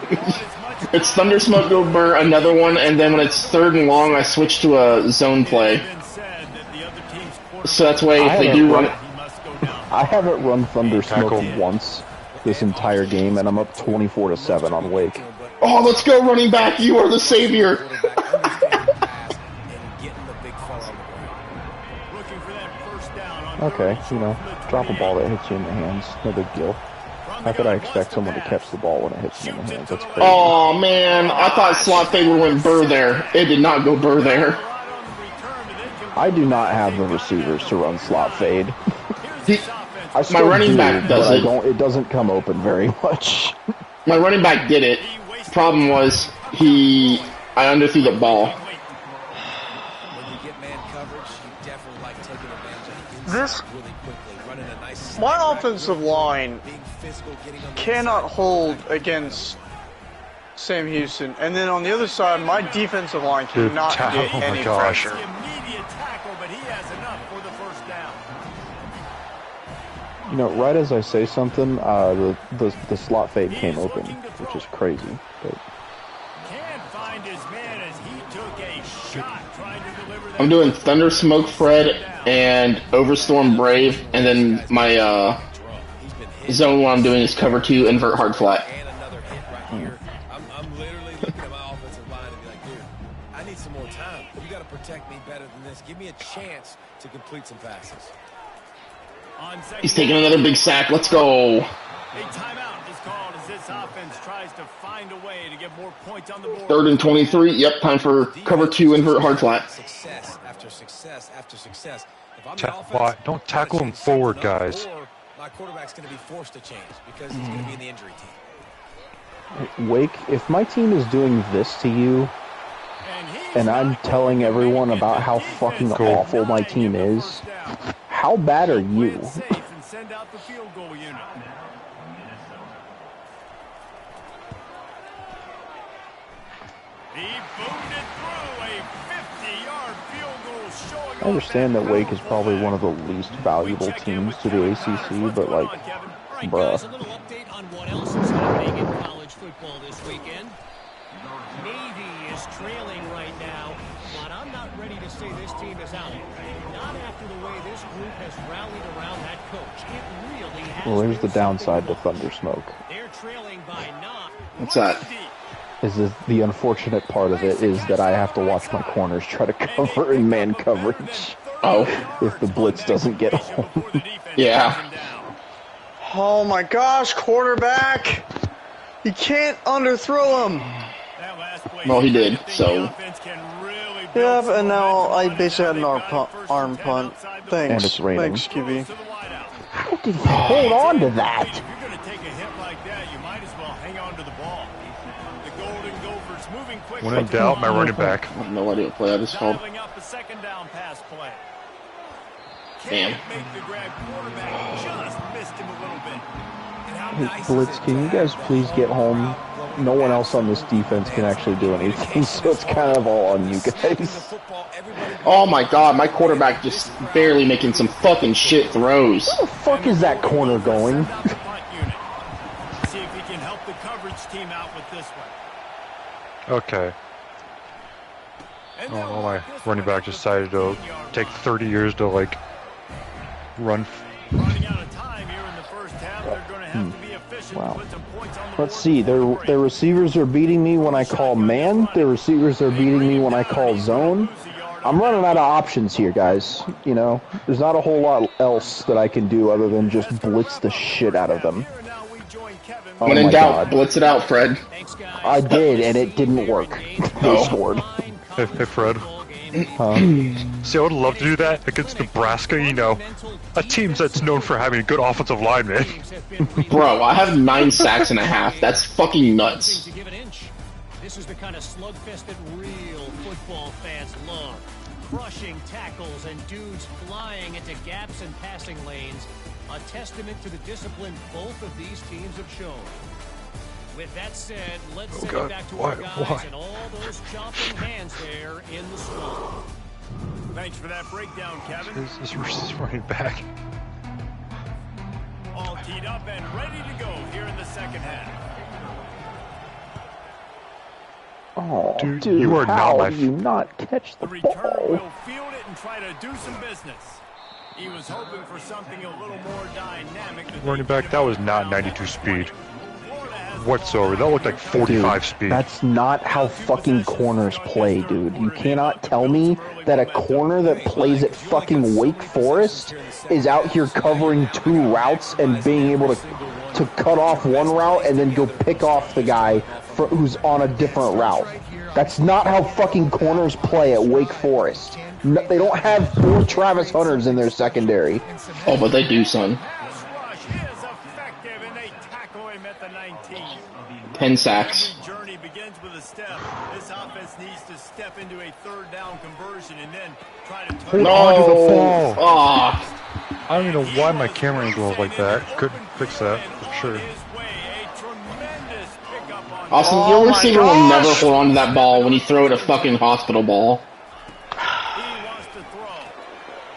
It's Thunder Smoke Go Burr, another one, and then when it's 3rd and long, I switch to a zone play. So that's why if they do run it... I haven't run Thunder Smoke Tackle. once this entire game, and I'm up 24-7 on Wake. Oh, let's go, running back! You are the savior! Okay, you know, drop a ball that hits you in the hands. No big deal. How could I expect someone to catch the ball when it hits them in the hands? That's crazy. Oh, man. I thought slot fade would win Burr there. It did not go Burr there. I do not have the receivers to run slot fade. I still My running do, back does but it. it doesn't come open very much. My running back did it. Problem was, I underthrew the ball. My offensive line cannot hold against Sam Houston, and then on the other side, my defensive line cannot get any pressure. You know, right as I say something, the slot fade came open, which is crazy. But I'm doing Thunder Smoke Fred and Overstorm Brave, and then my zone what I'm doing is cover 2, invert hard flat. I'm literally looking at my offensive line and be like, dude, I need some more time. You got to protect me better than this. Give me a chance to complete some passes. He's taking another big sack. Let's go. A timeout is called as this offense tries to find a way to get more points on the board. 3rd and 23. Yep, time for cover 2, invert hard flat. Success after success after success. If I'm Why? Don't tackle him forward, guys. My quarterback's going to be forced to change because he's going to be in the injury team. Wake, if my team is doing this to you, and I'm telling everyone about how fucking awful my team is, how bad are you? I understand that Wake is probably one of the least valuable teams to the ACC, but like, bruh. Here's a little update on what else is happening in college football this weekend. Navy is trailing right now, but I'm not ready to say this team is out. Not after the way this group has rallied around that coach. It really has. Well, there's the downside to Thunder Smoke. They're trailing by 9. What's that? The unfortunate part of it is that I have to watch my corners try to cover in man coverage. Oh. If the blitz doesn't get home. Yeah. Oh my gosh, quarterback! You can't underthrow him! Well, he did, so. Yep, and now I basically had an arm punt. Thanks. And it's raining. Thanks, QB. How did he hold on to that? If you're going to take a hit like that, you might as well hang on to the ball. The Golden Gophers moving quickly. When in doubt, my running back. I have no idea what play I just called. Dialing up a second down pass play. Damn. Can't make the grab. Quarterback just missed him a little bit. And how Hey, nice Blitz, is it can to you guys have please get home? No one else on this defense can actually do anything, so it's kind of all on you guys. Oh my god, my quarterback just barely making some fucking shit throws. Where the fuck is that corner going? See if he can help the coverage team out with this one. Okay. Oh, my running back decided to take 30 years to, like, run. Running out of time here in the first half, they're going to have to be efficient. Wow. Put some points on the Let's board. see, their receivers are beating me when I call man. Their receivers are beating me when I call zone. I'm running out of options here, guys. You know, there's not a whole lot else that I can do other than just blitz the shit out of them. Oh When in my doubt, God. blitz it out, Fred. I did, and it didn't work. They scored. Hey, Fred. See, I would love to do that against Nebraska, you know. A team that's known for having a good offensive lineman. Bro, I have 9.5 sacks. That's fucking nuts. This is the kind of slugfest that real football fans love. Crushing tackles and dudes flying into gaps and passing lanes. A testament to the discipline both of these teams have shown. With that said, let's send it back to our guys and all those chomping hands there in the swamp. Thanks for that breakdown, Kevin. This is running back. All teed up and ready to go here in the second half. Oh, Dude, dude, you are how not my do you not catch the The returner ball? will field it and try to do some business. He was hoping for something a little more dynamic. Running back, that was not 92 speed. Florida has whatsoever. That looked like 45 Dude, speed. that's not how fucking corners play, dude. You cannot tell me that a corner that plays at fucking Wake Forest is out here covering 2 routes and being able to cut off one route and then go pick off the guy who's on a different route. That's not how fucking corners play at Wake Forest. No, they don't have 4 Travis Hunters in their secondary. Oh, but they do, son. 10 sacks. Journey begins with a step. This offense needs to step into a third down conversion and then try to turn onto the ball. Ah. I don't even know why my camera angle was like that. Couldn't fix that for sure. Austin, your receiver will never hold on to that ball when you throw it a fucking hospital ball.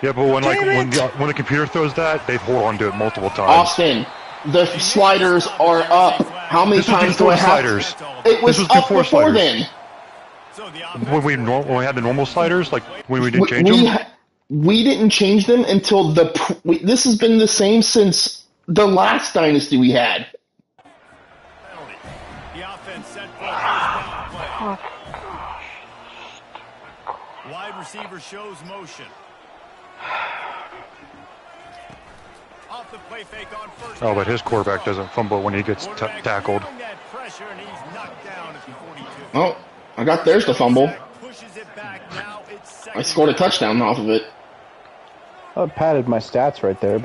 Yeah, but when when the computer throws that, they hold on to it multiple times. Austin, the sliders are up. How many times do I have? Sliders. It was up before sliders. then. When we had the normal sliders, like when we didn't change them. We didn't change them until this has been the same since the last dynasty we had. The offense set for a first down play. Wide receiver shows motion. Off the play fake on first. Oh, but his quarterback doesn't fumble when he gets tackled. Oh, there's the fumble. I scored a touchdown off of it. I padded my stats right there,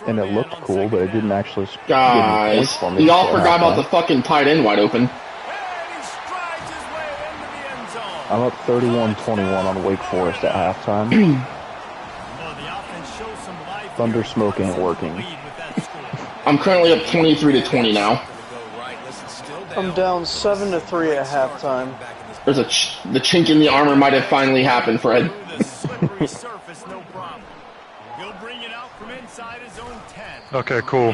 and it looked cool, but it didn't actually. Guys, y'all forgot about the fucking tight end wide open. I'm up 31-21 on Wake Forest at halftime. Thunder smoke ain't working. I'm currently up 23-20 now. I'm down 7-3 at halftime. There's the chink in the armor might have finally happened, Fred. Okay, cool.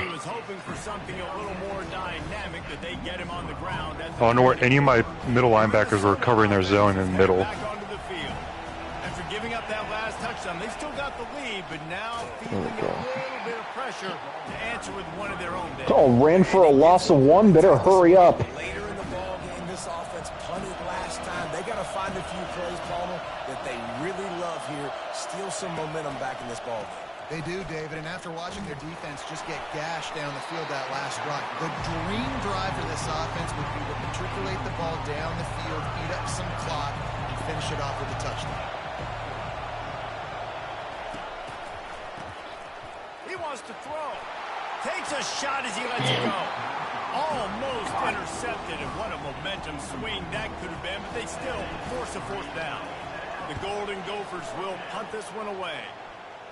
I don't know where any of my middle linebackers were covering their zone in the middle. After giving up that last touchdown, they still got the lead, but now feeling a little bit of pressure to answer with one of their own. Oh, ran for a loss of 1. Better hurry up. Later in the ball game, this offense punted last time. They got to find a few plays, Palmer, that they really love here. Steal some momentum back in this ball game. They do, David, and after watching their defense just get gashed down the field that last run, the dream drive for this offense would be to matriculate the ball down the field, eat up some clock, and finish it off with a touchdown. He wants to throw. Takes a shot as he lets it go. Almost intercepted, and what a momentum swing that could have been, but they still force a fourth down. The Golden Gophers will punt this one away.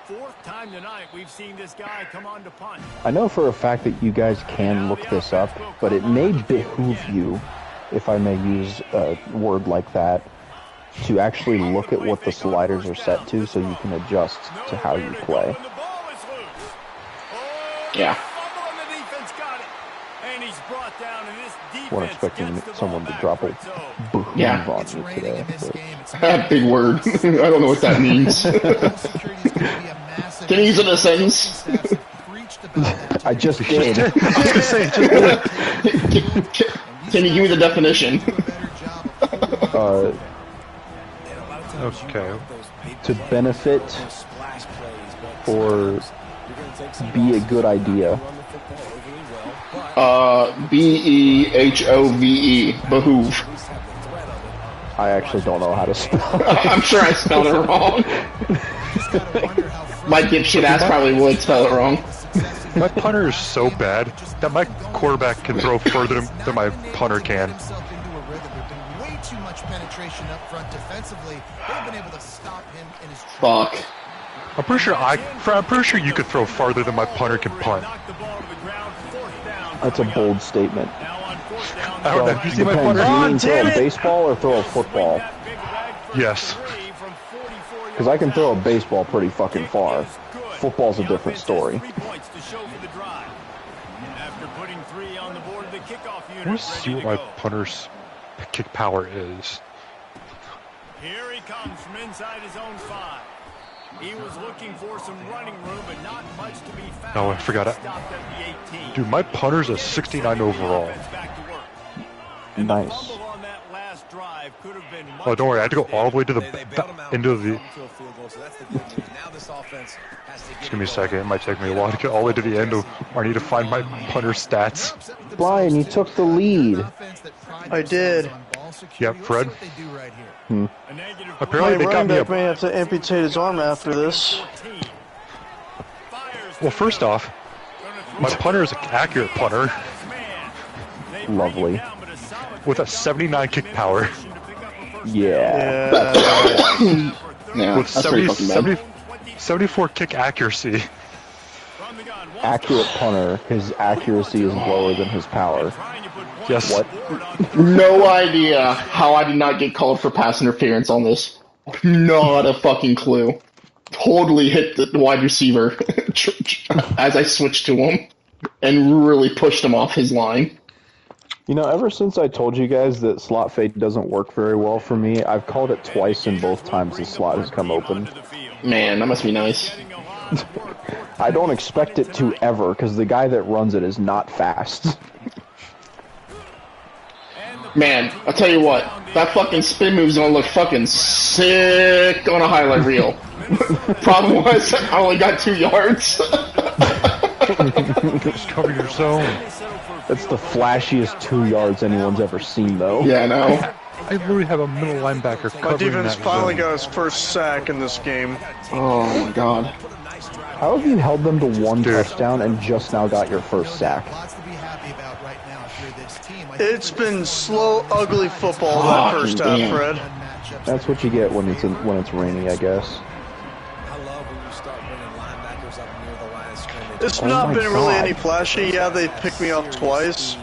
4th time tonight we've seen this guy come on to punt. I know for a fact that you guys can look this up, but it may behoove you, if I may use a word like that, to actually look at what the sliders are set to so you can adjust to how you play. Yeah. We're expecting someone to drop a behoove on you today. Big word. I don't know what that means. Can you use it in a sentence? I just did. Can you give me the definition? Okay. To benefit or be a good idea. B-E-H-O-V-E. Behoove. I actually don't know how to spell. I'm sure I spelled it wrong. My dipshit ass probably would spell it wrong. My punter is so bad that my quarterback can throw further than my punter can. Way too much penetration up front defensively. They've been able to stop him in his tracks. Fuck. I'm pretty sure you could throw farther than my punter can punt. That's a bold statement. I don't know. Did you see my punter? Do you mean throw a baseball or throw a football? Yes. Because I can throw a baseball pretty fucking far. Football's a different story. I want to see what my punter's kick power is. Here he comes from inside his own 5. He was looking for some running room, but not much to be found. Oh, I forgot it. Stopped at the 18. Dude, my punter's a 69 overall. And the Nice. fumble on that last drive could have been much Oh, don't worry. I had to go worse. all the way to the They bailed him out. into the. To a field goal, so that's the good news. Now this offense has to get Just give me a second. It might take me a while to get all the way to the end of. I need to find my punter stats. Brian, you took the lead. I did. Yep, Fred. A negative Apparently they My got running me back a. may have to amputate his arm after this. Well, first off, my punter is an accurate punter Lovely. with a 79 kick power Yeah. Yeah. Yeah, with that's pretty fucking bad. 74 kick accuracy. Accurate punter. His accuracy is lower than his power. Yes. What? No idea how I did not get called for pass interference on this. Not a fucking clue. Totally hit the wide receiver as I switched to him and really pushed him off his line. You know, ever since I told you guys that slot fade doesn't work very well for me, I've called it twice and both times the slot has come open. Man, that must be nice. I don't expect it to ever, because the guy that runs it is not fast. Man, I'll tell you what, that fucking spin move's gonna look fucking sick on a highlight reel. Problem was, I only got 2 yards. Just cover your zone. That's the flashiest 2 yards anyone's ever seen, though. Yeah, I know. I literally have a middle linebacker My covering defense that finally zone. got his first sack in this game. Oh my god. How have you held them to one Dude. touchdown and just now got your first sack? Lots to be happy about right now if you're this team. It's been slow, ugly football that first half, damn. Fred. That's what you get when it's raining, I guess. I love when you start bringing linebackers up near the line of scrimmage. It's Oh not my been really God. any flashy. Yeah, they picked me up twice.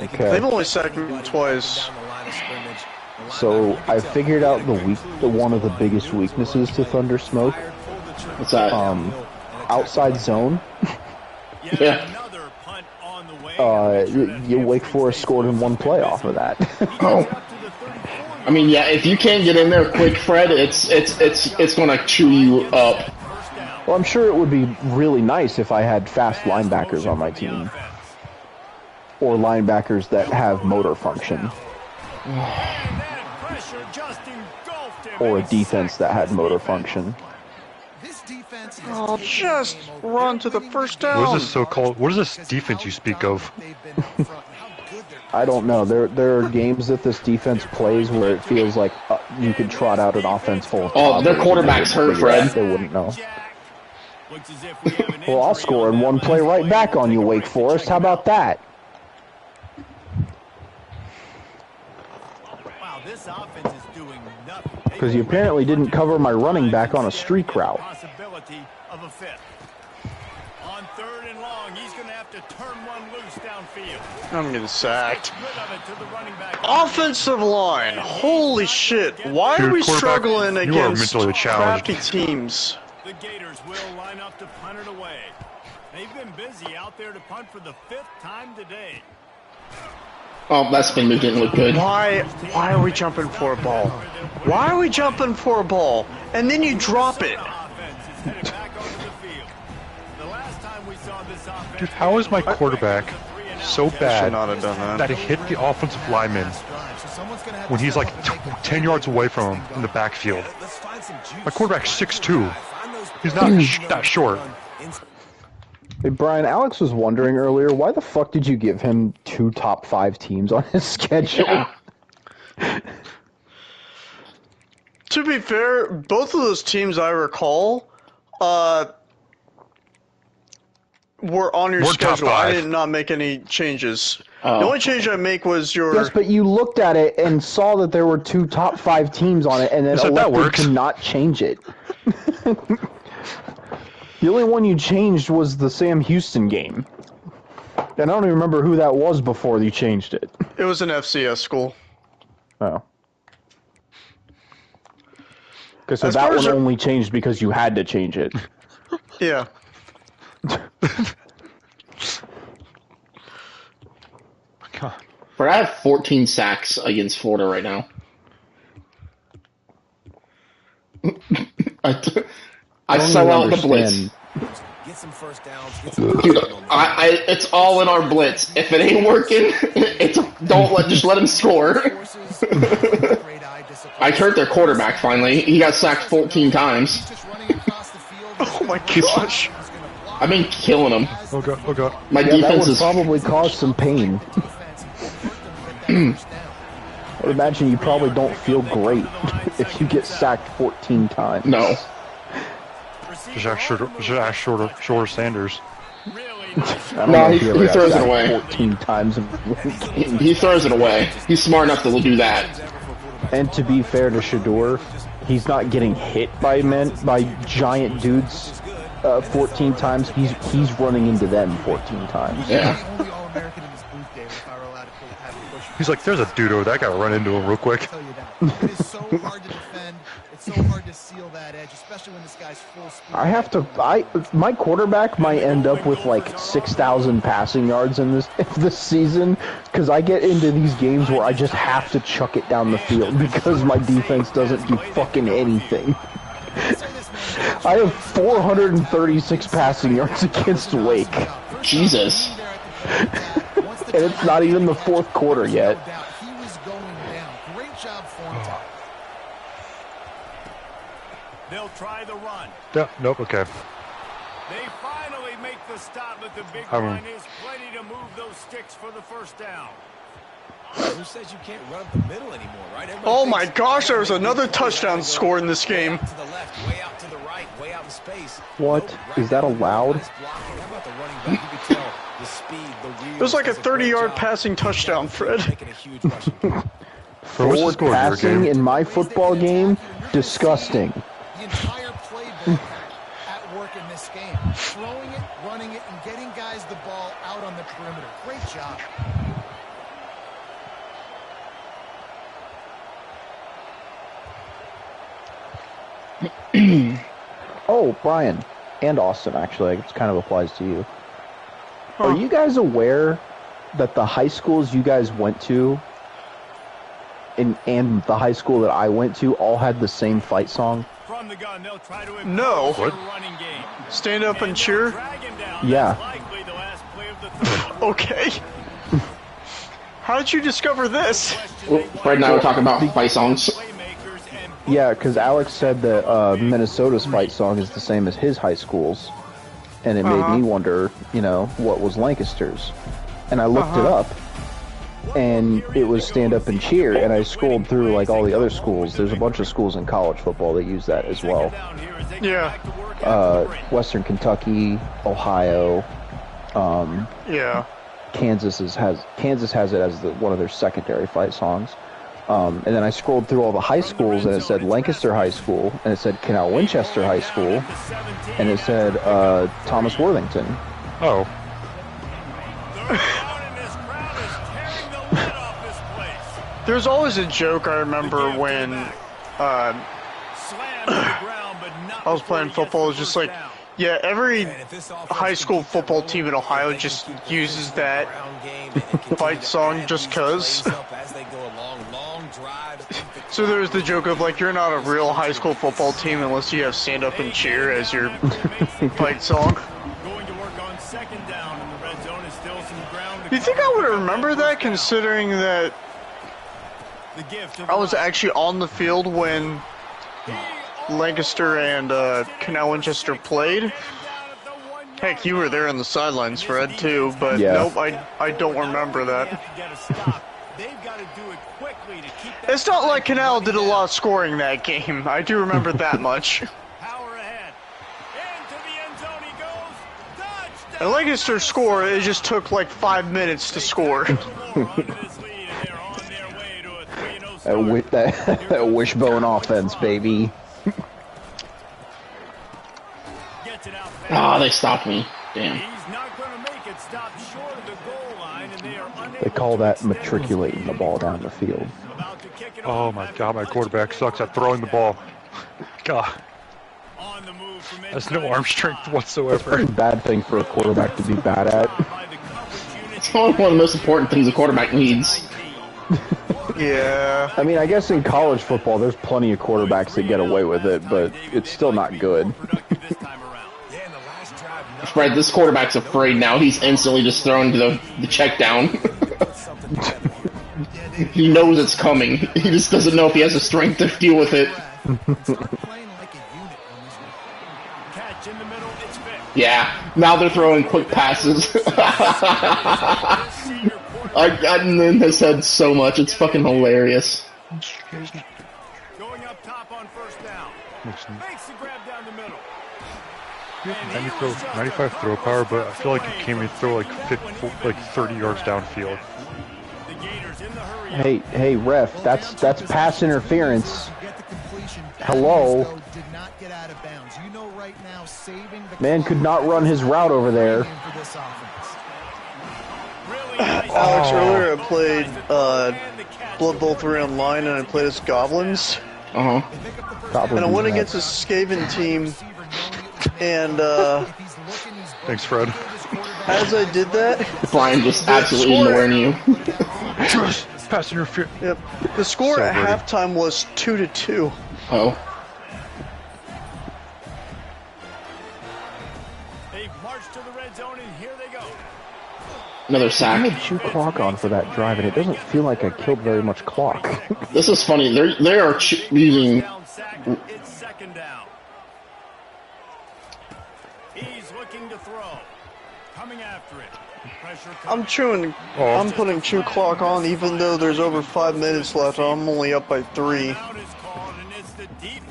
Okay. They've only sacked me twice. Down the line of scrimmage. The So linebacker I gets up figured out there. one of the biggest weaknesses to Thunder Smoke. What's that? Outside zone. Yeah. Another punt on the way. Wake Forest scored in one play off of that. Oh. I mean, yeah, if you can't get in there quick, Fred, it's gonna chew you up. Well, I'm sure it would be really nice if I had fast linebackers on my team. Or linebackers that have motor function. Or a defense that had motor function. This defense has I'll taken just the game over. run to the first What down. is this so-called? What is this defense you speak of? They've been up front, how good their I don't know. There are games that this defense plays where it feels like you could trot out an offense full of Oh, their toddlers and quarterback's they wouldn't hurt, figure it out. Fred. They wouldn't know. Looks as if we have an Well, I'll injury score on in that one play last right play. back on you, We'll Wake take a Forest. break How to check about that? Wow, this offense is doing nothing. Because you apparently didn't cover my running back on a streak route. Possibility of a fifth. On 3rd and long, he's going to have to turn one loose downfield. I'm getting sacked. Rid of it to the running back. Offensive line. Holy shit. Why are Dude, we quarterback, struggling you are against mentally challenged. crappy teams? The Gators will line up to punt it away. They've been busy out there to punt for the 5th time today. Oh, that spin move didn't look good. Why are we jumping for a ball? Why are we jumping for a ball? And then you drop it. Dude, how is my quarterback so Should bad not have done that that. he hit the offensive lineman when he's like 10 yards away from him in the backfield? Let's find some juice. My quarterback's 6'2". Find those He's not that short. Hey, Brian, Alex was wondering earlier, why the fuck did you give him 2 top 5 teams on his schedule? Yeah. To be fair, both of those teams I recall were on your We're top schedule. I 5. did not make any changes. Oh. The only change I make was your... Yes, but you looked at it and saw that there were 2 top 5 teams on it and then So that elected works. to not change it. The only one you changed was the Sam Houston game. And I don't even remember who that was before you changed it. It was an FCS school. Oh. Okay, so As that far as one your- only changed because you had to change it. Yeah. God. But I have 14 sacks against Florida right now. I don't sell even out the blitz. understand. Get some first downs. Get some Dude, it's all in our blitz. If it ain't working, just let him score. I hurt their quarterback finally. He got sacked 14 times. Oh my gosh. I've been killing him. Oh god, oh god. My Yeah, that defense would is probably cause some pain. I would imagine you probably don't feel great if you get sacked 14 times. no. Just ask shorter Sanders. I don't No, know if he ever got throws it sacked away. 14 times in one game. He throws it away. He's smart enough to do that. And to be fair to Shador, he's not getting hit by giant dudes 14 times. He's running into them 14 times. Yeah. He's like, there's a dude over there. I gotta run into him real quick. It is so hard to defend. It's so hard to seal that edge, especially when this guy's full speed. My quarterback might end up with like 6,000 passing yards in this season, because I get into these games where I just have to chuck it down the field because my defense doesn't do fucking anything. I have 436 passing yards against Wake. Jesus. And it's not even the fourth quarter yet. He was going down. Great job form. They'll try the run. Yeah, nope, okay. They finally make the stop, but the big Um, line is plenty to move those sticks for the first down. Who says you can't run up the middle anymore, right? Everybody Oh my thinks- gosh, there was another touchdown score in this game. Way out to the left, way out to the right, way out in space. What? Is that allowed? Nice blocking. How about the running back? You could tell the speed, the wheels. It was like a does great 30-yard job. passing touchdown, Fred. Making a huge rushing play. For what's the Forward score in your passing game? in my football game, disgusting. The entire playbook at work in this game. Throwing it, running it, and getting guys the ball out on the perimeter. Great job. Oh, Brian and Austin, actually, it kind of applies to you. Are you guys aware that the high schools you guys went to and the high school that I went to all had the same fight song? From the gun, they'll try to No. impose their running game. Stand up and cheer? Drag him down. Yeah. That's likely the last play of the third. Okay. How did you discover this? Right now we're talking about fight songs. Playmakers and Yeah, because Alex said that Minnesota's fight song is the same as his high school's, and it made me wonder, what was Lancaster's. And I looked it up, and it was stand up and cheer, and I scrolled through like all the other schools. There's a bunch of schools in college football that use that as well. down here as they get Yeah. back to work after the break. Western Kentucky, Ohio, Yeah. Kansas has it as one of their secondary fight songs. And then I scrolled through all the high schools, and it said Lancaster High School, and it said Canal Winchester High School, and it said Thomas Worthington. Oh, Third down, and this crowd is tearing the lid off this place. There's always a joke I remember when Slammed to the ground, but not I was before playing he gets football. It was the just first like, down. yeah, every And if this offense high can school keep that football ball team in moving, Ohio if they just can keep the uses physical that ground game and continue fight to song add just these 'cause. plays up as they go along, long drives. So there's the joke of like, you're not a real high school football team unless you have stand up and cheer as your fight song. Going to work on second down, and the red zone is still some ground to You think cover I would to get remember first that down. considering that The gift of I was the actually on the field when Lancaster and Canal Winchester played? Heck, you were there on the sidelines, Fred, too, but Yeah. nope, I don't remember that. It's not like Canal did a lot of scoring that game. I do remember that much. Power ahead. Into the end zone he goes. Touchdown! And Lancaster scored, it just took like 5 minutes to score. That wishbone offense, baby. Ah, they stopped me. Damn. He's not going to make it stop short of the goal line, and they are unable They call to that extend matriculating the ball down the field. About to kick it oh off my after god, my much quarterback sucks at throwing the ball. God, on the move from has no inside arm the strength slot. whatsoever. Pretty bad thing for a quarterback to be bad at. By the coverage unit. It's probably one of the most important things a quarterback needs. Yeah. I mean, I guess in college football, there's plenty of quarterbacks that get away with it, but it's still not good. Fred, this quarterback's afraid now. He's instantly just thrown to the check down. He knows it's coming. He just doesn't know if he has the strength to deal with it. Yeah, now they're throwing quick passes. I've gotten in his head so much, it's fucking hilarious. Going up top on first down. Makes the grab down the middle. 95 throw power, but I feel like he can't even throw like 30 yards downfield. Hey, ref, that's pass interference. Hello. Man could not run his route over there. Alex, earlier I played Blood Bowl 3 online, and I played as Goblins. Uh-huh. And I went against a Skaven team, and Thanks, Fred. as I did that... Brian just absolutely ignoring you. Pass interference. Yep. The score at halftime was 2-2. Oh. They've marched to the red zone, and here they go. Another I sack. had 2 clock on for that drive, and it doesn't feel like I killed very much clock. This is funny. They are using. It's second down. He's looking to throw. Coming after it. I'm putting 2 clock on, even though there's over 5 minutes left. I'm only up by 3.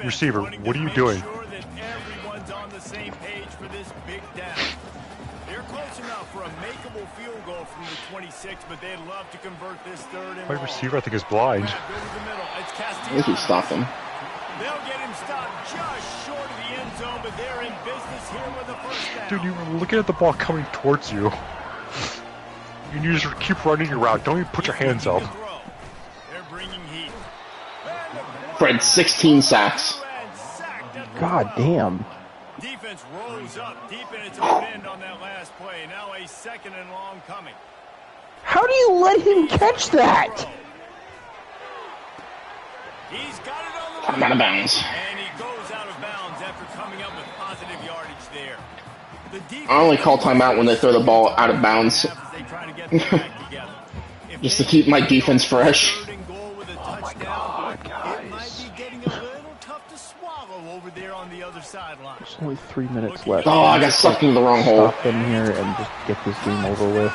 Receiver, what are you doing? Everyone's on the same page for this big down. They're close enough for a makeable field goal from the 26, but they'd love to convert this third and My long. receiver, I think, is blind. I think he stopped him. They'll get him stopped just short of the end zone, but they're in business here with a first down. Dude, you were looking at the ball coming towards you. And you just keep running your route. Don't even put your hands up. They're bringing heat. Fred, 16 sacks. God damn. Defense rose up deep in its own end on that last play. Now a second and long coming. How do you let him catch that? He's got it on the I'm out of bounds. and he goes out of bounds after coming up with positive yardage there. I only call timeout when they throw the ball out of bounds. Just to keep my defense fresh. Oh my god, guys. There's only 3 minutes left. Oh, I got sucked into the wrong hole. Stop them here and just get this game over with.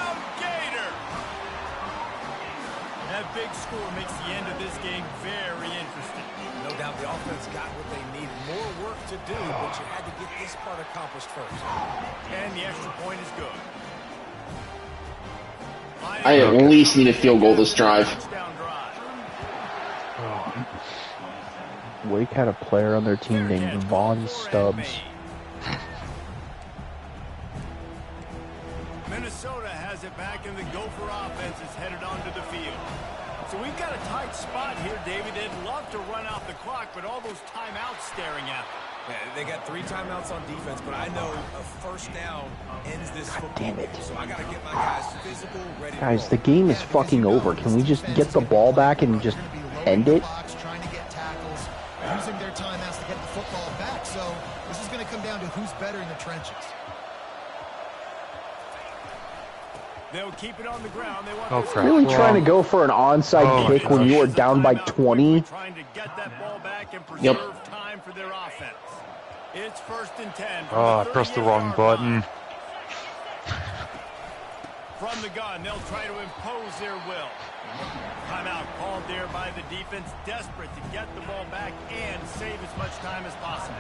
That big score makes the end of this game very interesting. No doubt the offense got what they needed. More work to do, but you had to get this part accomplished first. And the extra point is good. I at least need a field goal this drive. Wake had a player on their team named Vaughn Stubbs. Minnesota has it back, and the Gopher offense is headed onto the field. So we've got a tight spot here, David. They'd love to run out the clock, but all those timeouts staring at them. Yeah, they got 3 timeouts on defense, but I know a first down ends this football damn it. game. So I got to get my guys physical, ready to Guys, roll. the game is fucking over. Can we just get the ball back and just end it? Trying to get tackles, using their timeouts to get the football back. So this is going to come down to who's better in the trenches. They'll keep it on the ground. They want Oh, crap. Really trying to go for an onside kick when you are down by 20? Trying to get that ball back and preserve Yep. time for their offense. It's first and 10. Oh, I pressed the wrong button. From the gun, they'll try to impose their will. Timeout called there by the defense, desperate to get the ball back and save as much time as possible.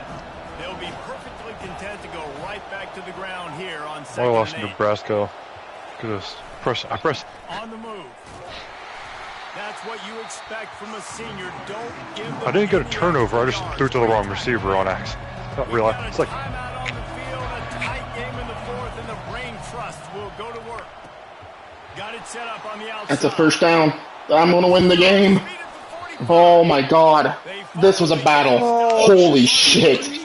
They'll be perfectly content to go right back to the ground here on I second lost and to 8. Nebraska. I pressed. On the move. That's what you expect from a senior. Don't give them I didn't get a any turnover. I just extra threw it to the wrong receiver on accident. Not realize. It's like, timeout on the field, a tight game in the fourth, and the brain trust will go to work. Got it set up on the outside. That's a first down. I'm going to win the game. Oh my god. This was a battle. Holy shit.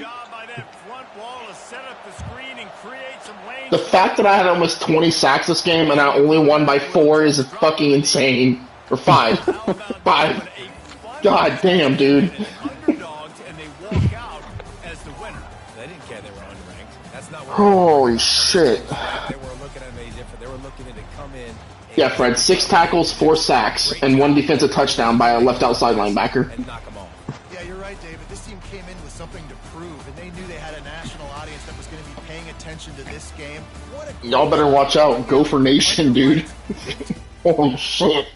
The fact that I had almost 20 sacks this game and I only won by 4 is fucking insane. Or 5. How about 5. that one? A fun God damn, dude. underdogs, and they walk out as the winner. They didn't care they were unranked. That's not what Holy they shit. They were looking at me different. They were looking at to come in. Yeah, Fred, 6 tackles, 4 sacks, and 1 defensive touchdown by a left outside linebacker. And knock them off. Yeah, you're right, David. This team came in with something to prove, and they knew they had a national audience that was going to be paying attention to this game. What a Y'all better watch out. Gopher Nation, dude. Holy shit.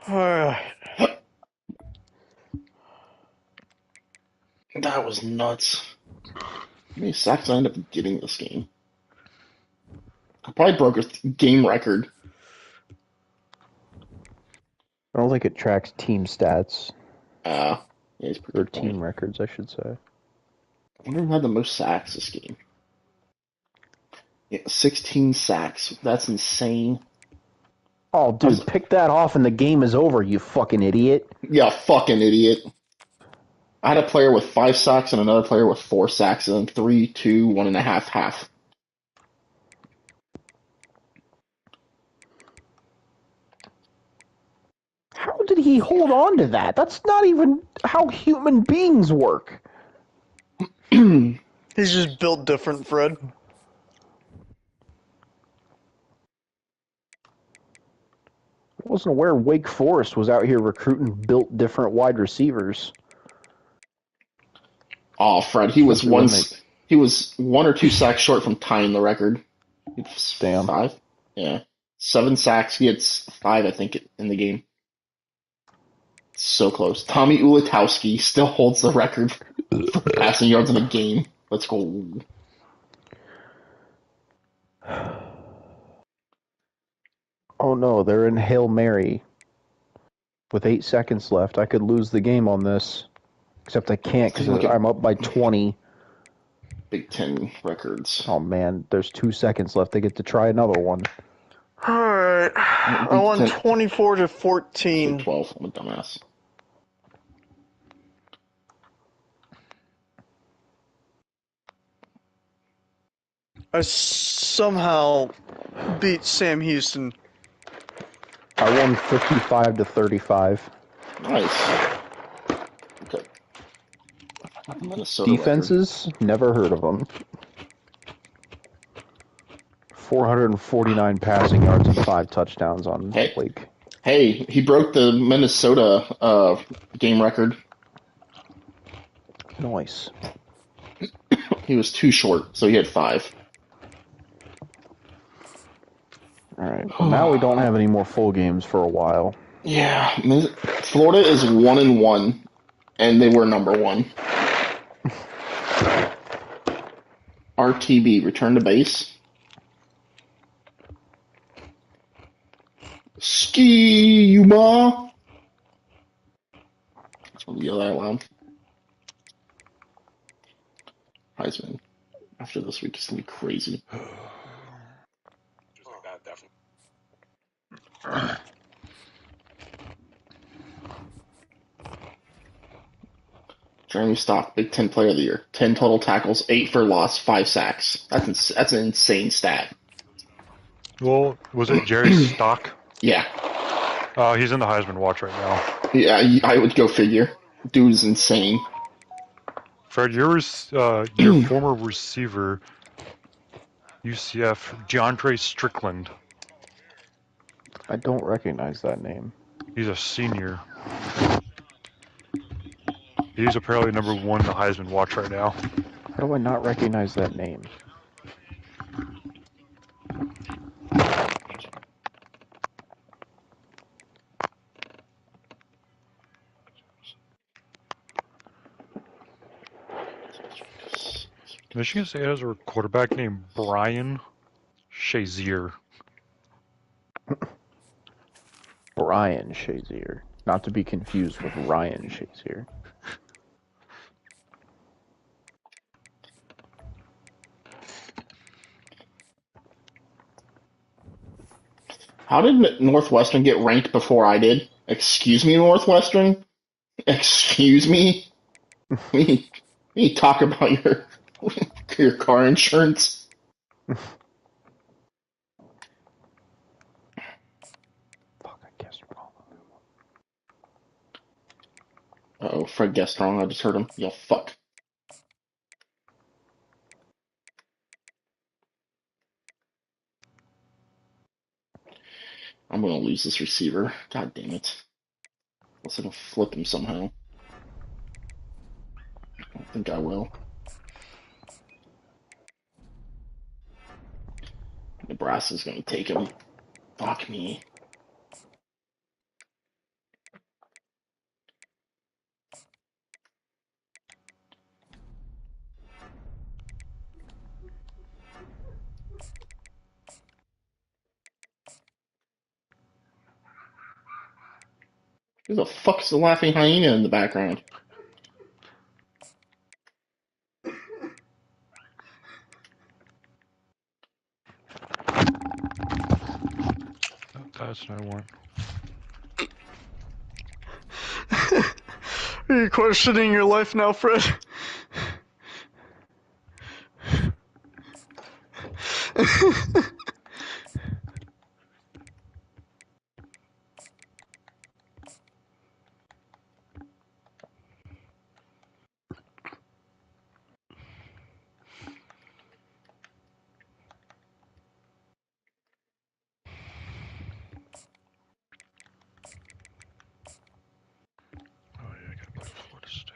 Alright. That was nuts. How many sacks I ended up getting this game? I probably broke a game record. I don't think it tracks team stats. Yeah, it's pretty Or good team point. records, I should say. I wonder who had the most sacks this game. Yeah, 16 sacks. That's insane. Oh, dude, pick that off and the game is over, you fucking idiot. Yeah, fucking idiot. I had a player with 5 sacks and another player with 4 sacks, and then 3, 2, 1.5, half. How did he hold on to that? That's not even how human beings work. He's just built different, Fred. I wasn't aware Wake Forest was out here recruiting built different wide receivers. Oh, Fred, he was 1 or 2 sacks short from tying the record. Damn. 5? Yeah. 7 sacks. He had 5, I think, in the game. So close. Tommy Ulatowski still holds the record for passing yards in a game. Let's go. Oh no, they're in Hail Mary. With 8 seconds left, I could lose the game on this. Except I can't because I'm up by 20. Big Ten records. Oh man, there's 2 seconds left. They get to try another one. Alright. I won 24-14. 12. I'm a dumbass. I somehow beat Sam Houston. I won 55-35. Nice. Okay. Minnesota Defenses, never heard of them. 449 passing yards and 5 touchdowns on Wake. Hey, he broke the Minnesota game record. Nice. He was 2 short, so he had 5. Alright, well, now we don't have any more full games for a while. Yeah, Florida is 1-1, and they were number 1. RTB, return to base. Ski, you ma! That's what we yell out loud. Heisman. After this week, it's gonna be crazy. Jeremy Stock, Big Ten Player of the Year. 10 total tackles, 8 for loss, 5 sacks. That's an insane stat. Well, was it Jerry Stock? Yeah. He's in the Heisman watch right now. Yeah, I would go figure. Dude is insane. Fred, your former receiver, UCF, DeAndre Strickland. I don't recognize that name. He's a senior. He's apparently number 1 in the Heisman watch right now. How do I not recognize that name? Michigan State has a quarterback named Brian Shazier. Brian Shazier. Not to be confused with Ryan Shazier. How did Northwestern get ranked before I did? Excuse me, Northwestern? Excuse me? We talk about your car insurance. Fuck, I guessed wrong. Oh, Fred guessed wrong. I just heard him. Yeah, fuck. I'm gonna lose this receiver. God damn it. Unless I can flip him somehow. I don't think I will. Nebraska's gonna take him. Fuck me. Who the fuck's the laughing hyena in the background? That's no one. Are you questioning your life now, Fred? Oh yeah, I gotta play Florida State.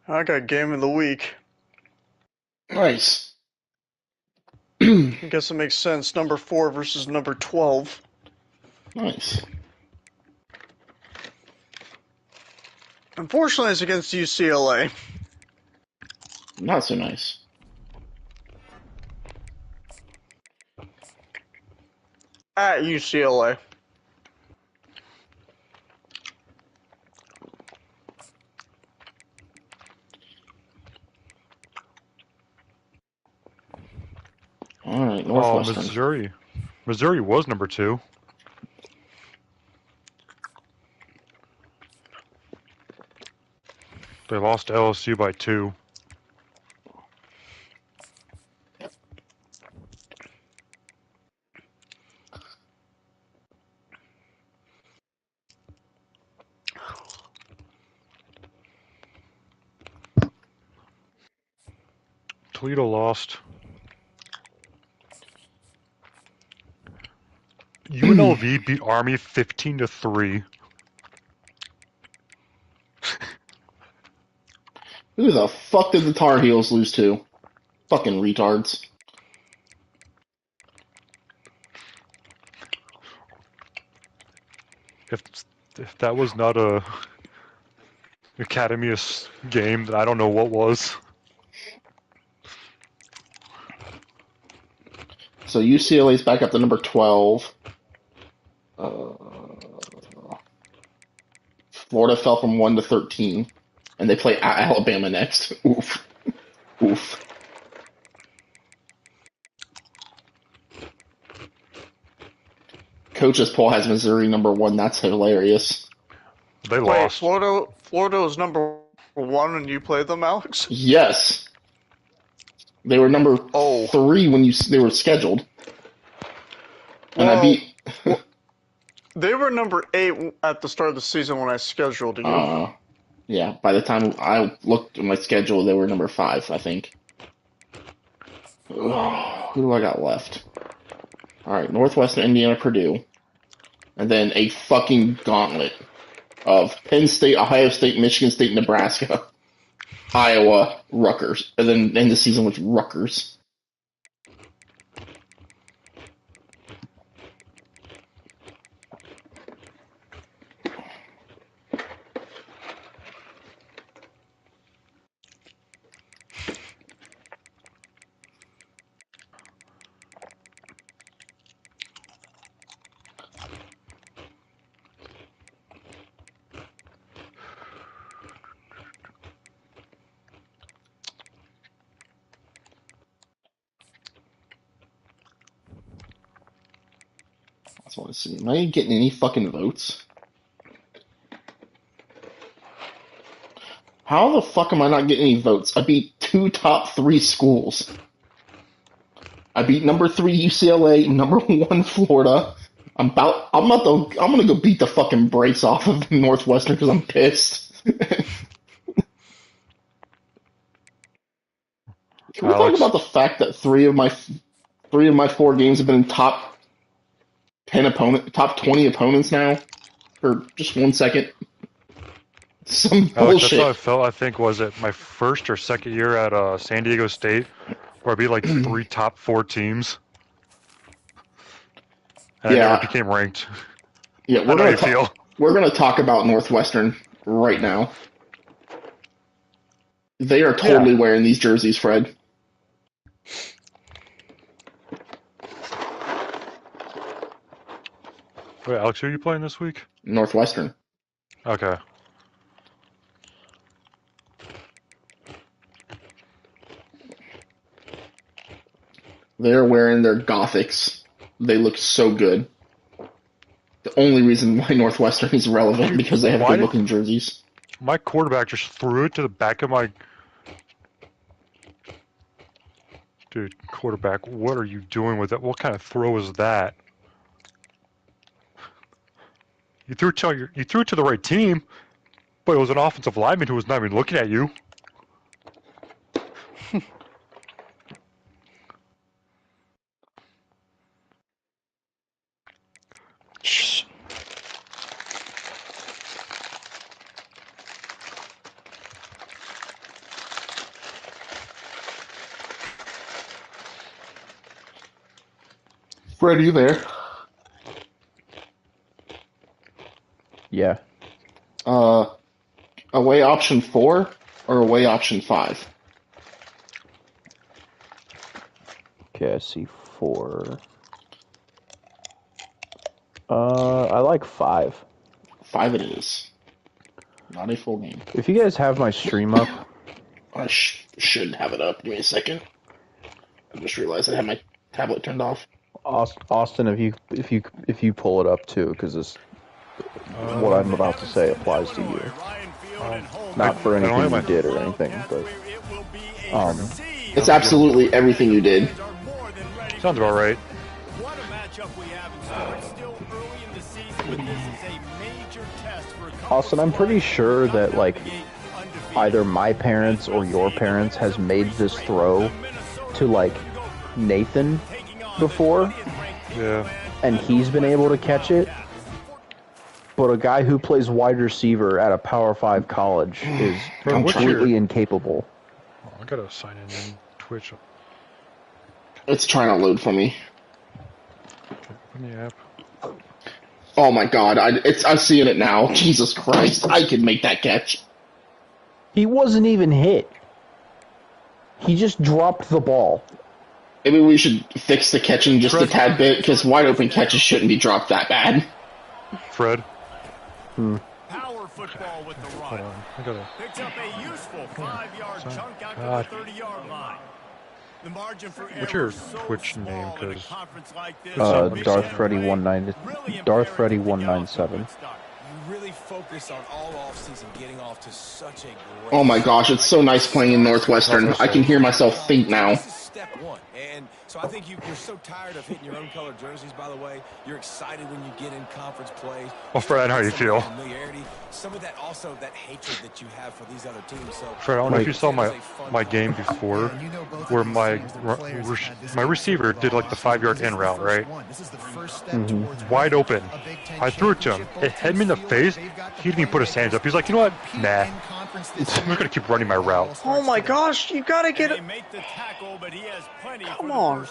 I got game of the week. Nice. I guess it makes sense. Number 4 versus number 12. Nice. Unfortunately, it's against UCLA. Not so nice. At UCLA. All right, Oh, Northwestern. Missouri. Missouri was number 2. They lost to LSU by 2. Toledo lost. UNLV beat Army 15-3. Who the fuck did the Tar Heels lose to? Fucking retards. If that was not a Academius game, then I don't know what was. So UCLA's back up to number 12. Florida fell from 1 to 13. And they play at Alabama next. Oof. Oof. Coach's poll has Missouri number 1. That's hilarious. They Wait, lost. Florida was number 1 when you played them, Alex? Yes. They were number 3 when they were scheduled. And I beat. They were number 8 at the start of the season when I scheduled you. Yeah, by the time I looked at my schedule, they were number 5, I think. Ugh, who do I got left? All right, Northwestern, Indiana, Purdue, and then a fucking gauntlet of Penn State, Ohio State, Michigan State, Nebraska, Iowa, Rutgers, and then end the season with Rutgers. I just want to see. Am I getting any fucking votes? How the fuck am I not getting any votes? I beat 2 top 3 schools. I beat number 3 UCLA, number 1 Florida. I'm gonna go beat the fucking brakes off of Northwestern because I'm pissed. Can we talk Alex, about the fact that 3 of my 4 games have been in top 20 opponents now for just 1 second? Some Alex, that's how I bullshit. felt. I think was it my first or second year at San Diego State, where I beat like 3 top 4 teams, and I never Yeah, became ranked. yeah. I know how you feel. We're gonna talk about Northwestern right now. They are totally Yeah. wearing these jerseys, Fred. Wait, Alex, who are you playing this week? Northwestern. Okay. They're wearing their Gothics. They look so good. The only reason why Northwestern is relevant because they have Why good did looking jerseys. my quarterback just threw it to the back of my... Dude, quarterback, what are you doing with it? What kind of throw is that? You threw it to the right team, but it was an offensive lineman who was not even looking at you. Fred, are you there? Yeah. Away option 4 or away option 5? Okay, I see 4. I like 5. 5 it is. Not a full game. If you guys have my stream up, I should have it up. Give me a second. I just realized I had my tablet turned off. Austin, if you pull it up too, because this what I'm about to say applies to you. Not for anything you did or anything, but It's absolutely everything you did. Sounds about right. What a matchup we have in store. It's still early in the season, but this is a major test for a couple Austin, I'm pretty sure that like either my parents or your parents has made this throw to like Nathan before, Yeah. and he's been able to catch it. But a guy who plays wide receiver at a Power 5 college is Bro, what's completely your- incapable. Oh, I gotta sign in Twitch. It's trying to load for me. Open the app. Oh my god, I'm seeing it now. Jesus Christ, I could make that catch. He wasn't even hit. He just dropped the ball. Maybe we should fix the catching just a tad bit, because wide open catches shouldn't be dropped that bad. Fred. power football with the run. Hold on. I gotta... Picks up a useful 5-yard chunk out to the 30-yard line. The margin for What's your error is so Twitch name? small in a 'Cause conference like this. Darth Freddy 197. Really imperative to get off to a good start. really focus on all offseason getting off to such a great Oh my gosh, it's so nice playing in Northwestern. I can hear myself think now. This is step one. And so I think you're so tired of hitting your own color jerseys, by the way. You're excited when you get in conference plays. Well, Fred, how do you feel? Familiarity. Some of that also, that hatred that you have for these other teams. So Fred, I don't know if you saw my game before, where my receiver did like the 5-yard in route, right? Wide open. I threw it to him. It hit me in the face. He didn't even put his hands up. He's like, you know what? Nah. I'm just gonna keep running my route. Oh my gosh, you gotta get it. Come on.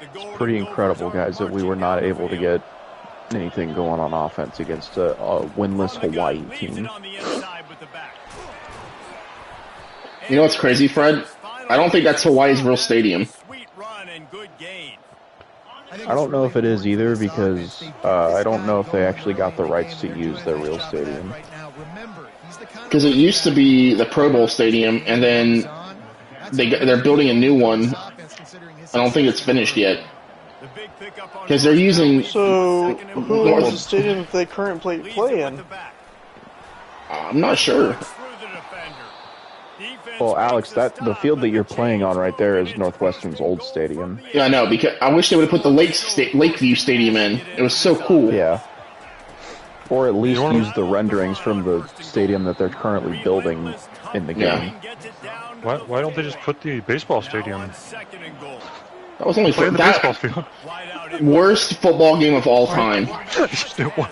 It's pretty incredible, guys, that we were not able to get anything going on offense against a winless Hawaii team. You know what's crazy, Fred? I don't think that's Hawaii's real stadium. I don't know if it is either, because I don't know if they actually got the rights to use their real stadium. Because it used to be the Pro Bowl stadium, and then they're building a new one. I don't think it's finished yet. Because they're using... So, who is the stadium that they currently play in? I'm not sure. Well, Alex, the field that you're playing on right there is Northwestern's old stadium. Yeah, I know, because I wish they would have put the Lakeview Stadium in. It was so cool. Yeah. Or at least use the renderings from the stadium that they're currently building in the game. Yeah. Why don't they just put the baseball stadium? That was only Play in the baseball field. Worst football game of all time.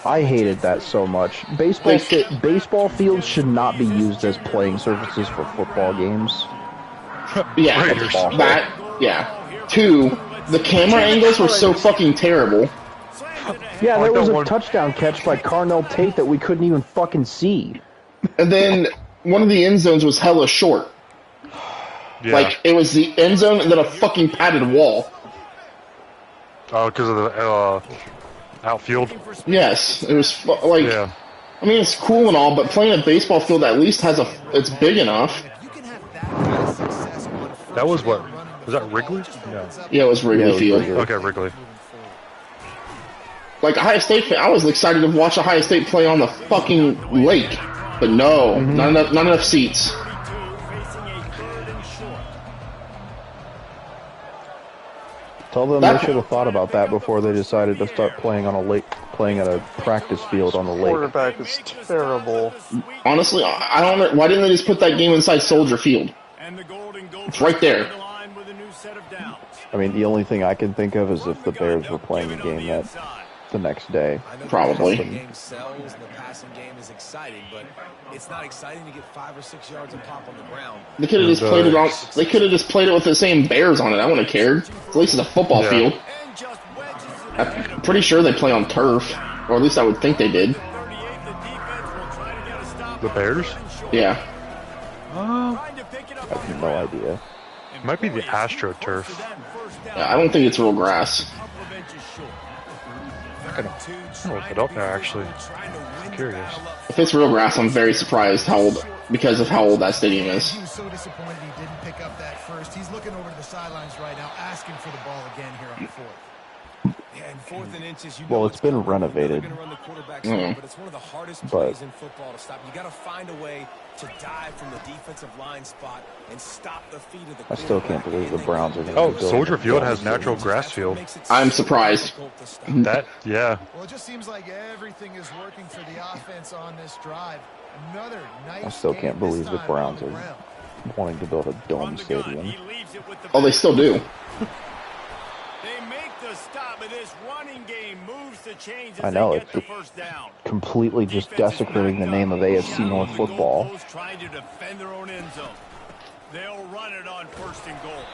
I hated that so much. Baseball fields should not be used as playing surfaces for football games. Yeah, yeah. 2, the camera angles were so fucking terrible. Yeah, there was a touchdown catch by Carnell Tate that we couldn't even fucking see. And then one of the end zones was hella short. Yeah. Like, it was the end zone and then a fucking padded wall. Oh, because of the outfield? Yes, it was, like, yeah. I mean, it's cool and all, but playing a baseball field at least it's big enough. That was what? Was that Wrigley? No. Yeah, it was Wrigley Field. Okay, Wrigley. Like, Ohio State, I was excited to watch Ohio State play on the fucking lake. But no, not enough seats. Tell them they should have thought about that before they decided to start playing on a lake, playing at a practice field on the lake. Quarterback is terrible. Honestly, I don't know. Why didn't they just put that game inside Soldier Field? It's right there. I mean, the only thing I can think of is if the Bears were playing a game the next day. Probably. The game sells and the passing game is exciting, but it's not exciting to get 5 or 6 yards of pop on the ground. They could have just played it on. They could have just played it with the same Bears on it. I wouldn't have cared. At least it's a football field. I'm pretty sure they play on turf, or at least I would think they did. The Bears? Yeah. I have no idea. It might be the AstroTurf. Yeah, I don't think it's real grass. I'm gonna look it up now, actually. I'm curious. If it's real grass, I'm very surprised because of how old that stadium is. He was so disappointed he didn't pick up that first. He's looking over to the sidelines right now, asking for the ball again here on the 4th. Yeah, and 4th and inches, Well, it's been renovated. But it's one of the hardest plays in football to stop. You got to find a way to dive from the defensive line spot and stop the feet of the I still can't believe the Browns are going to Oh, Soldier Field has natural grass field. I'm surprised. Yeah. Well, it just seems like everything is working for the offense on this drive. Another nice I still can't game, believe this the time Browns on the are ground. wanting to build a dome stadium. Oh, they still do. I know, it's completely just desecrating the name of AFC North football. They'll run it on 1st and goal.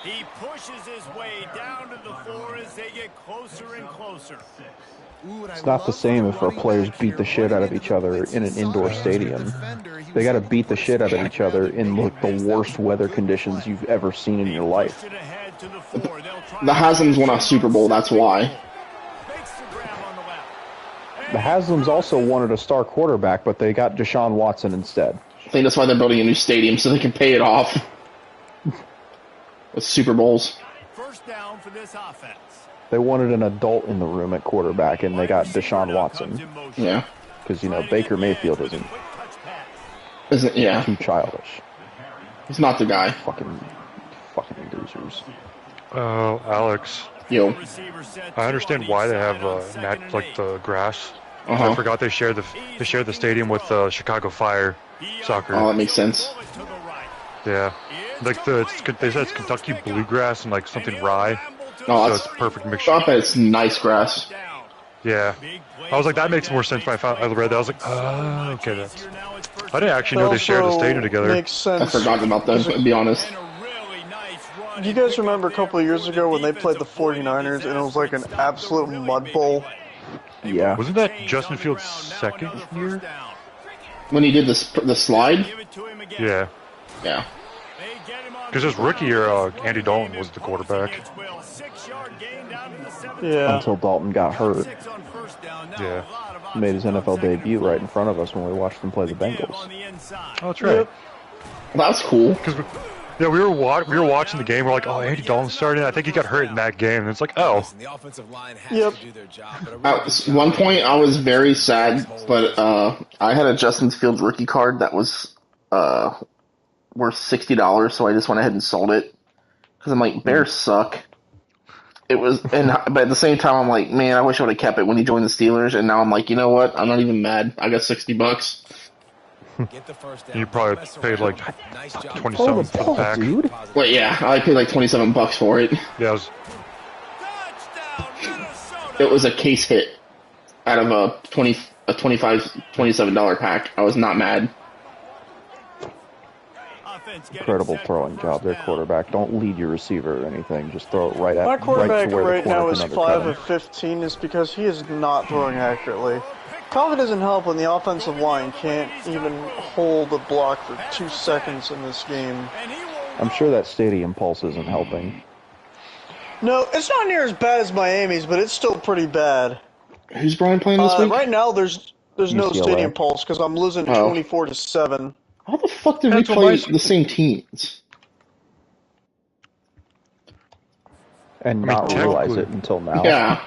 He pushes his way down to the 4 as they get closer and closer. It's not the same if our players beat the shit out of each other in an indoor stadium. They got to beat the shit out of each other in the worst weather conditions you've ever seen in your life. The Haslam's won a Super Bowl, that's why. The Haslams also wanted a star quarterback, but they got Deshaun Watson instead. I think that's why they're building a new stadium, so they can pay it off with Super Bowls. 1st down for this offense. They wanted an adult in the room at quarterback, and they got Deshaun Watson. Yeah. Because, you know, Baker Mayfield Isn't, yeah. too childish. He's not the guy. Fucking losers. Oh, Alex. Yo. I understand why they have like the grass. I forgot they share the stadium with Chicago Fire soccer. Oh, that makes sense. Yeah, like they said it's Kentucky bluegrass and like something rye. Oh, so it's a perfect mixture. I bet it's nice grass. Yeah, I was like that makes more sense when I read that. I was like, oh, okay, that's. I didn't actually know they shared the stadium together. Makes sense. I forgot about them, to be honest. Do you guys remember a couple of years ago when they played the 49ers and it was like an absolute mud bowl? Yeah. Wasn't that Justin Fields' second year? When he did the slide? Yeah. Yeah. Because his rookie year, Andy Dalton was the quarterback. Yeah. Until Dalton got hurt. Yeah. Made his NFL debut right in front of us when we watched him play the Bengals. Oh, that's right. Yep. That's cool. Because yeah, we were watching the game. We're like, oh, Andy Dalton started. I think he got hurt in that game. And it's like, oh. Yep. At one point, I was very sad, but I had a Justin Fields rookie card that was worth $60, so I just went ahead and sold it because I'm like, Bears suck. It was, but at the same time, I'm like, man, I wish I would have kept it when he joined the Steelers. And now I'm like, you know what? I'm not even mad. I got $60. You probably paid like 20-something for the pack. Dude. Wait, yeah, I paid like $27 for it. Yeah, It was a case hit out of a $27 pack. I was not mad. Incredible throwing job, their quarterback. Don't lead your receiver or anything. Just throw it right at My quarterback right to where right the corner now is can 5 undercut him. of 15 is because he is not throwing accurately. Probably doesn't help when the offensive line can't even hold a block for 2 seconds in this game. I'm sure that stadium pulse isn't helping. No, it's not near as bad as Miami's, but it's still pretty bad. Who's Brian playing this week? Right now, there's no UCLA. stadium pulse because I'm losing 24-7. How the fuck did we play the same teams? And not realize it until now. Yeah.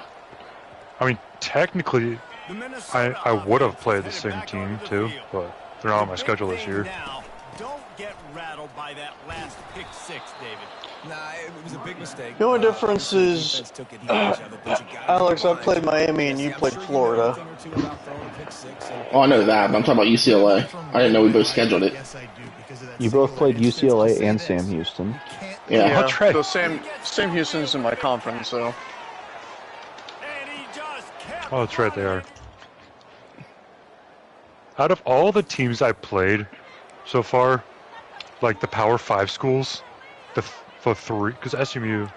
I mean, technically, I would have played the same team too, but they're not on my schedule this year. Don't get rattled by that last pick six, David. Nah, it was a big mistake. The only difference is, Alex, I played Miami and you played Florida. Oh, I know that, but I'm talking about UCLA. I didn't know we both scheduled it. You both played UCLA and Sam Houston. Yeah. So Sam Houston's in my conference, so. Oh, that's right, they are. Out of all the teams I played so far, like the Power 5 schools, the three, because SMU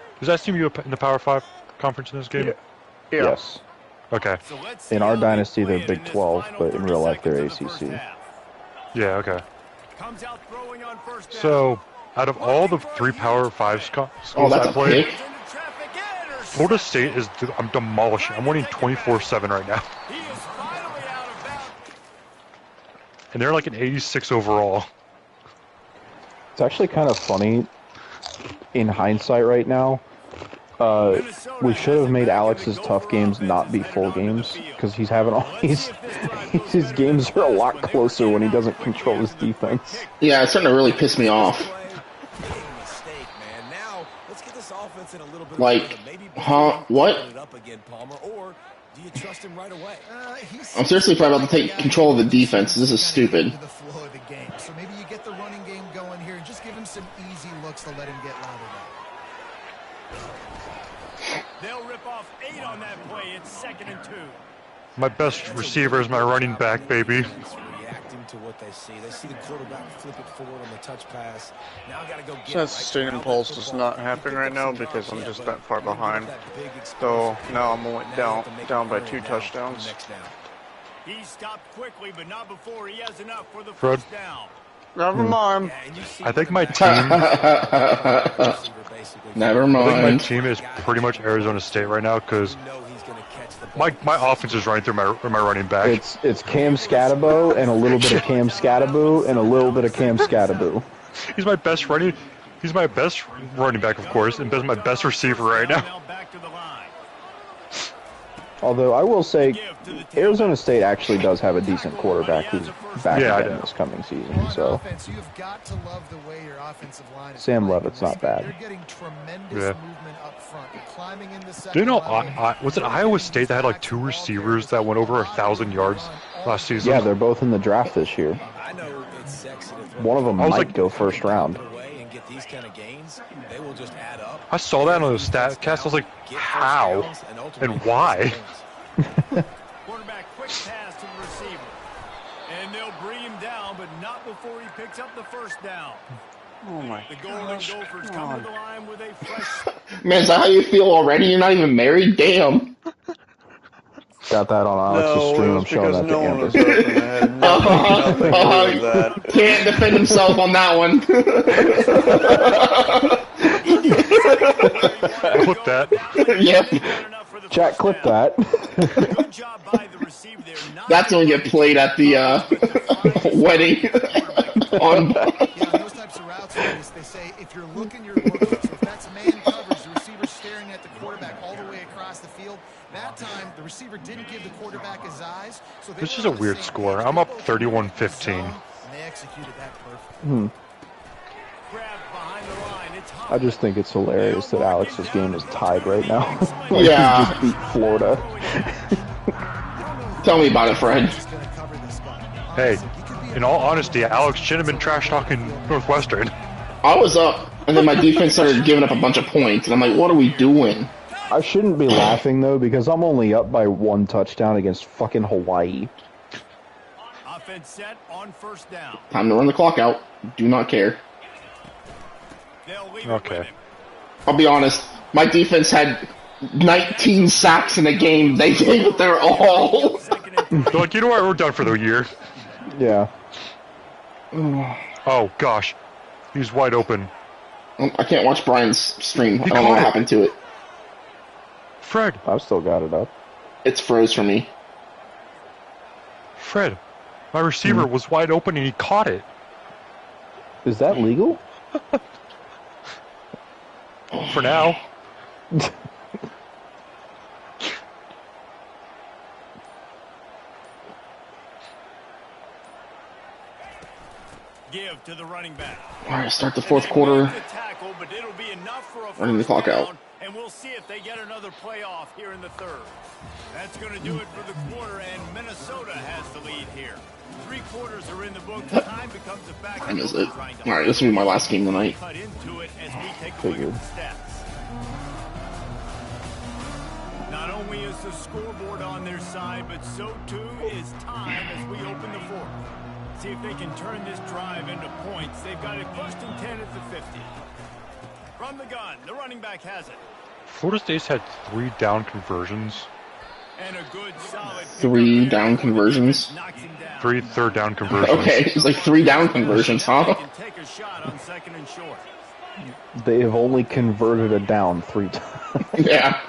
in the Power 5 conference in this game? Yeah. Yes. Okay. In our dynasty, they're Big 12, but in real life, they're ACC. Yeah, okay. So, out of all the 3 Power 5 schools I played, Florida State is, I'm demolishing. I'm winning 24-7 right now. And they're like an 86 overall. It's actually kind of funny, in hindsight right now, we should have made Alex's tough games not be full games, because he's having all his games are a lot closer when he doesn't control his defense. Yeah, it's starting to really piss me off. Like, huh? What? I'm seriously probably about to take control of the defense. This is stupid. So maybe you get the running game going here and just give him some easy looks to let him get louder up. They'll rip off 8 on that play. It's 2nd and 2. My best receiver is my running back, baby. To what they see the quarterback flip it forward on the touch pass. Now I gotta go get Since stadium pulse does not happen right now because I'm just that far behind. So now I'm only down by 2 touchdowns. He stopped quickly, but not before he has enough for the Fred? first down. Never mind. I think my team. Never I think my mind. team is pretty much Arizona State right now because my offense is running through my running back. It's Cam Scatabo and a little bit of Cam Scataboo and a little bit of Cam Scataboo. He's my best running back, of course, and my best receiver right now. Although I will say, Arizona State actually does have a decent quarterback who's back again this coming season. So Sam Levitt's not bad. Yeah. Do you know, was it Iowa State that had like 2 receivers that went over 1,000 yards last season? Yeah, they're both in the draft this year. One of them might go first round. I saw that on the stat cast. I was like, how and why? Quarterback quick pass to the receiver. And they'll bring him down, but not before he picks up the first down. Oh my The Golden Gophers come to the line with a fresh... Man, is that how you feel already? You're not even married? Damn. Got that on Alex's stream. I'm showing that to Amber. Can't defend himself on that one. Clip that. Yep. Chat, clip that. That's going to get played at the wedding. Those types of routes, they say if you're looking, you're looking. So if that's man coverage, the receiver's staring at the quarterback all the way across the field. That time, the receiver didn't give the quarterback his eyes. So This is a weird score. I'm up 31-15. And they executed that perfectly. I just think it's hilarious that Alex's game is tied right now. Yeah. He just beat Florida. Tell me about it, Fred. Hey, in all honesty, Alex shouldn't have been trash talking Northwestern. I was up, and then my defense started giving up a bunch of points, and I'm like, what are we doing? I shouldn't be laughing, though, because I'm only up by 1 touchdown against fucking Hawaii. Offense set on first down. Time to run the clock out. Do not care. Okay. I'll be honest. My defense had 19 sacks in a game. They gave it their all. They're like, you know what? We're done for the year. Yeah. Oh, gosh. He's wide open. I can't watch Brian's stream. I don't know what happened to it. Fred. I've still got it up. It's froze for me. Fred. My receiver was wide open and he caught it. Is that legal? For now. Give to the running back. All right, start the fourth quarter. Tackle, but it'll be enough for a Running the clock out. And we'll see if they get another playoff here in the third. That's going to do it for the quarter, and Minnesota has the lead here. 3 quarters are in the book. Time becomes a factor. Time is it? All right, this will be my last game tonight. Cut into it as we take a look at the stats. Not only is the scoreboard on their side, but so too is time as we open the fourth. See if they can turn this drive into points. They've got it first and 10 at the 50. From the gun, the running back has it. Florida State's had 3 down conversions. And a good solid 3 down conversions. 3 third down conversions. Okay, it's like 3 down conversions, huh? Take a shot on second and short. They have only converted a down 3 times. Yeah.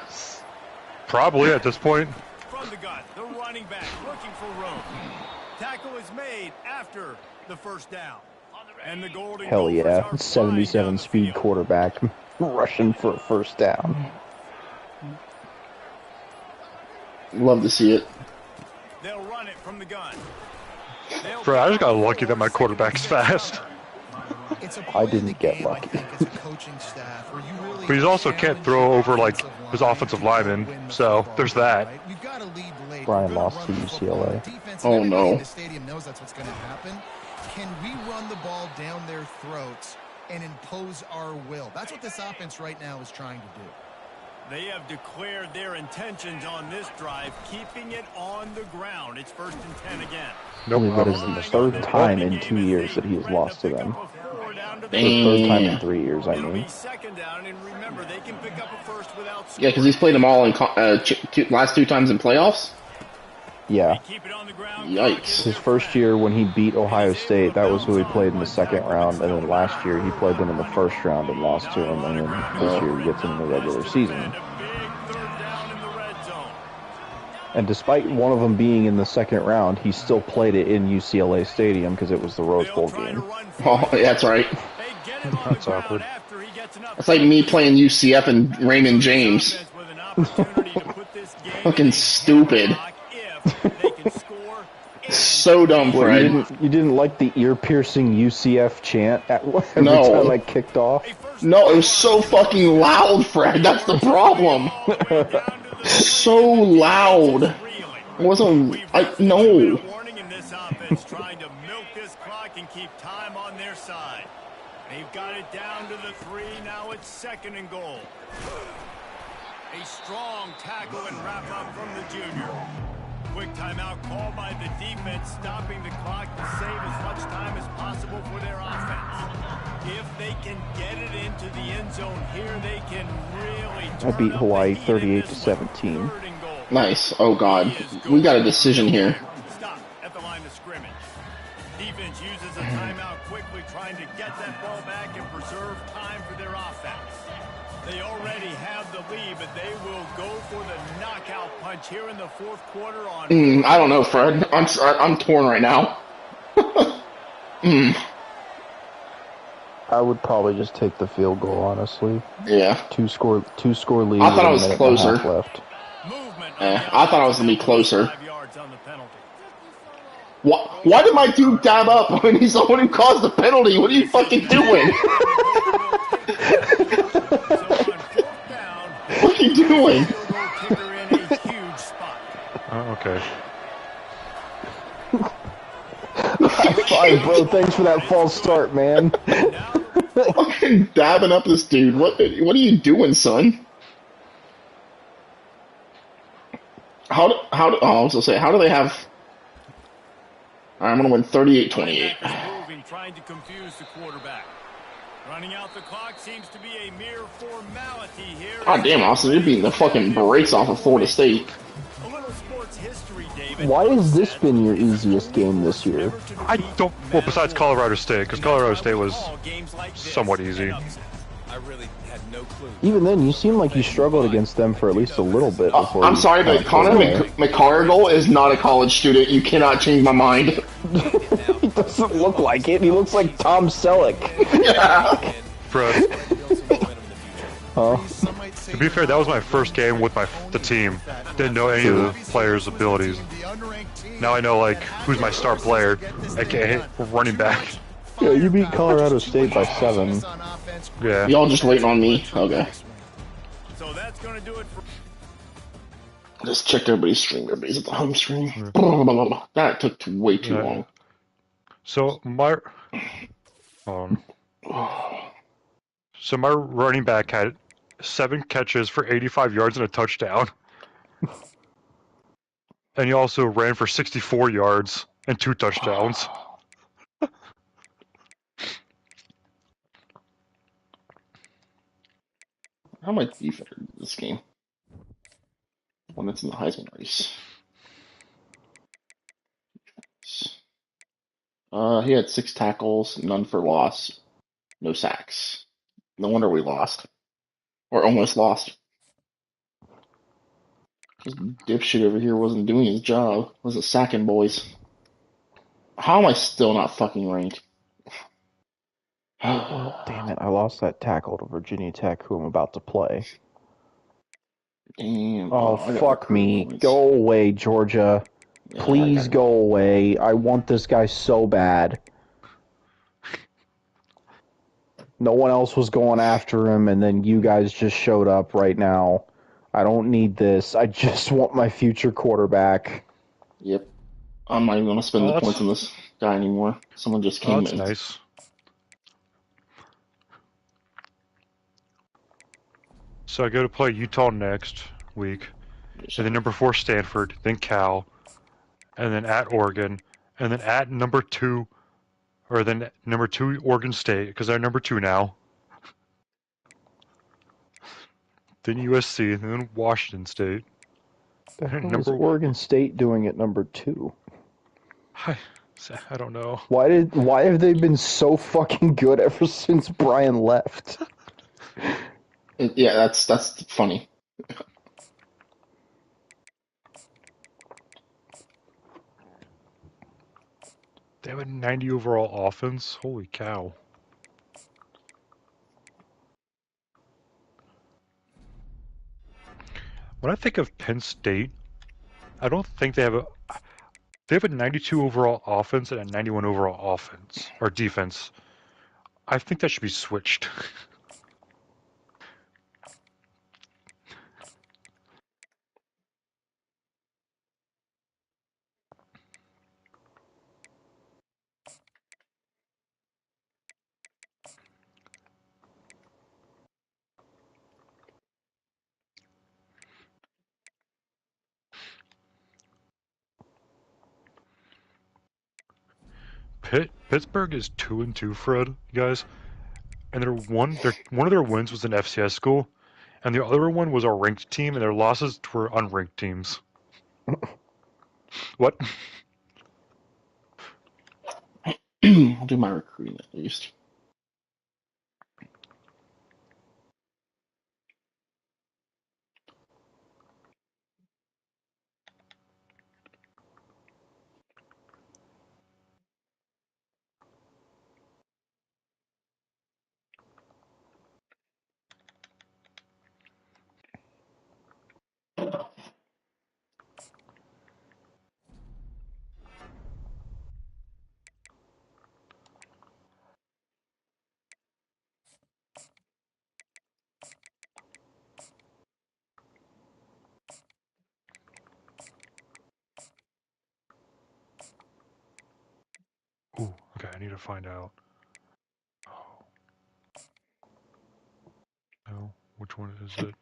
Probably at this point. From the gun, the running back looking for room. Tackle is made after the first down. And the Golden Hell Gophers yeah, are 77 speed quarterback rushing for a first down. Love to see it. They'll run it from the gun. Bro, I just got lucky that my quarterback's fast. I didn't get lucky. But he also can't throw over, like, his offensive lineman, so there's that. Brian lost to UCLA. Oh, no. The stadium knows that's what's going to happen. Can we run the ball down their throats and impose our will? That's what this offense right now is trying to do. They have declared their intentions on this drive, keeping it on the ground. It's first and 10 again. Nope. That is the 3rd time in 2 years that he has lost to them. The 3rd time in 3 years, I mean. Yeah, because he's played them all in last 2 times in playoffs. Yeah. Yikes. His first year when he beat Ohio State, that was who he played in the 2nd round, and then last year he played them in the 1st round and lost to him, and then this year he gets them in the regular season. And despite one of them being in the 2nd round, he still played it in UCLA Stadium because it was the Rose Bowl game. Oh, yeah, that's right. That's awkward. It's like me playing UCF and Raymond James. Fucking stupid. So dumb, What, Fred. you didn't like the ear-piercing UCF chant every time I kicked off? No, it was so fucking loud, Fred. That's the problem. So loud. It wasn't. No. Warning in this offense, trying to milk this clock and keep time on their side. They've got it down to the 3. Now it's 2nd and goal. A strong tackle and wrap up from the junior. Quick timeout called by the defense, stopping the clock to save as much time as possible for their offense. If they can get it into the end zone here, they can really I beat Hawaii 38-17. Nice. Oh God, we got a decision here. Stop at the line of scrimmage. Defense uses a timeout quickly, trying to get that ball back and preserve time for their offense. They already have the lead, but they will go for the knockout punch here in the 4th quarter. On I don't know, Fred. I'm torn right now. I would probably just take the field goal, honestly. Yeah. Two score lead. I thought I was closer. Left. I thought I was gonna be closer. Why did my dude dab up when he's the one who caused the penalty? What are you fucking doing? What are you doing? Okay. Fine, bro. Thanks for that false start, man. Fucking dabbing up this dude. What are you doing, son? How do I was gonna say, how do they have? I'm gonna win 38-28. Trying to confuse the quarterback. Running out the clock seems to be a mere formality here. God damn, Austin, you're beating the fucking brakes off of Florida State. A little sports history, David. Why has this been your easiest game this year? I don't. Well, besides Colorado State, because Colorado State was somewhat easy. I really had no clue. Even then, you seem like you struggled against them for at least a little bit before. I'm sorry, but Connor McCarrigal is not a college student. You cannot change my mind. He doesn't look like it. He looks like Tom Selleck. Yeah. Fred, Huh? to be fair, that was my first game with the team. Didn't know any of the players' abilities. Now I know, like, who's my star player, aka running back. Yeah, you beat Colorado State by 7. Yeah. Y'all just waiting on me? Okay. So that's gonna do it for. Just checked everybody's stream. Everybody's at the home screen. That took way too long. So my So my running back had 7 catches for 85 yards and a touchdown. And he also ran for 64 yards and 2 touchdowns. How am I defense in this game? One that's in the Heisman race. He had 6 tackles, none for loss, no sacks. No wonder we lost. Or almost lost. This dipshit over here wasn't doing his job. Wasn't sacking boys. How am I still not fucking ranked? Damn it, I lost that tackle to Virginia Tech, who I'm about to play. Damn. Oh, fuck me. Points. Go away, Georgia. Yeah, please go away. I want this guy so bad. No one else was going after him, and then you guys just showed up right now. I don't need this. I just want my future quarterback. Yep. I'm not even going to spend the points on this guy anymore. Someone just came in. That's nice. So I go to play Utah next week, and then number 4 Stanford, then Cal, and then at Oregon, and then at number 2 Oregon State, because they're number 2 now. Then USC, and then Washington State. The hell is Oregon State doing at number 2? I don't know. Why have they been so fucking good ever since Brian left? Yeah, that's funny. They have a 90 overall offense. Holy cow. When I think of Penn State, I don't think they have a 92 overall offense and a 91 overall offense or defense. I think that should be switched. Pittsburgh is 2-2, Fred, guys, and one of their wins was an FCS school, and the other one was a ranked team, and their losses were unranked teams. What? I'll do my recruiting at least. Ooh, okay, I need to find out. Oh. No, which one is it?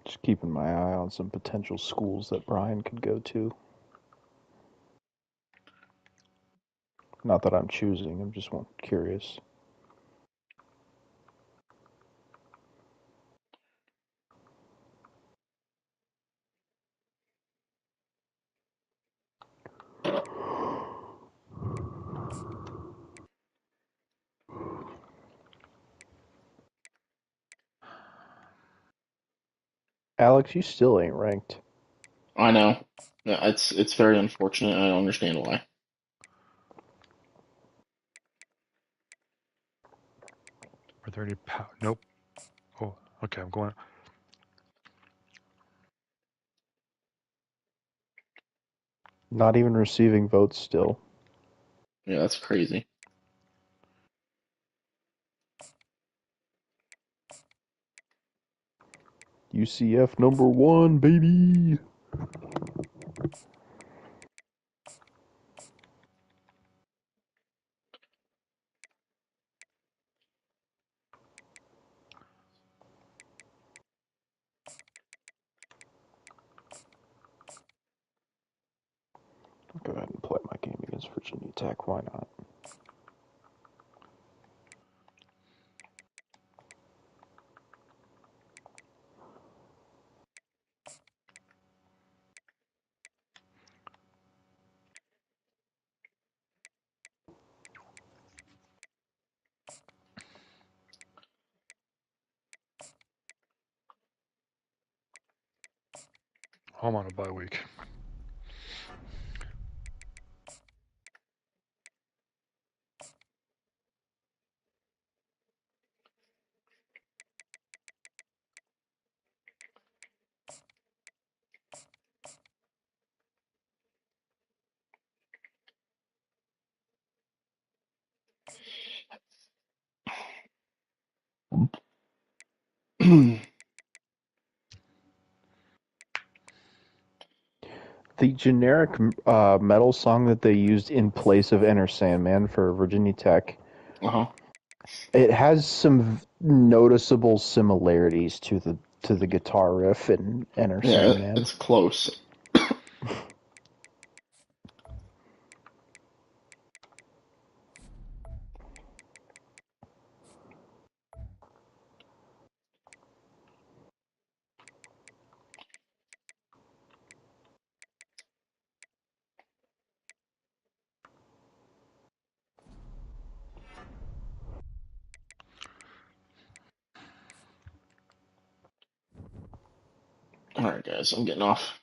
Just keeping my eye on some potential schools that Brian could go to. Not that I'm choosing, I'm just curious. Alex, you still ain't ranked. I know. Yeah, it's very unfortunate. I don't understand why. Are there any nope. Oh, okay, I'm going. Not even receiving votes still. Yeah, that's crazy. UCF #1, baby! I'll go ahead and play my game against Virginia Tech, why not? I'm on a bye week. The generic metal song that they used in place of Enter Sandman for Virginia Tech, it has some noticeable similarities to the guitar riff in Enter Sandman. It's close. All right, guys, I'm getting off.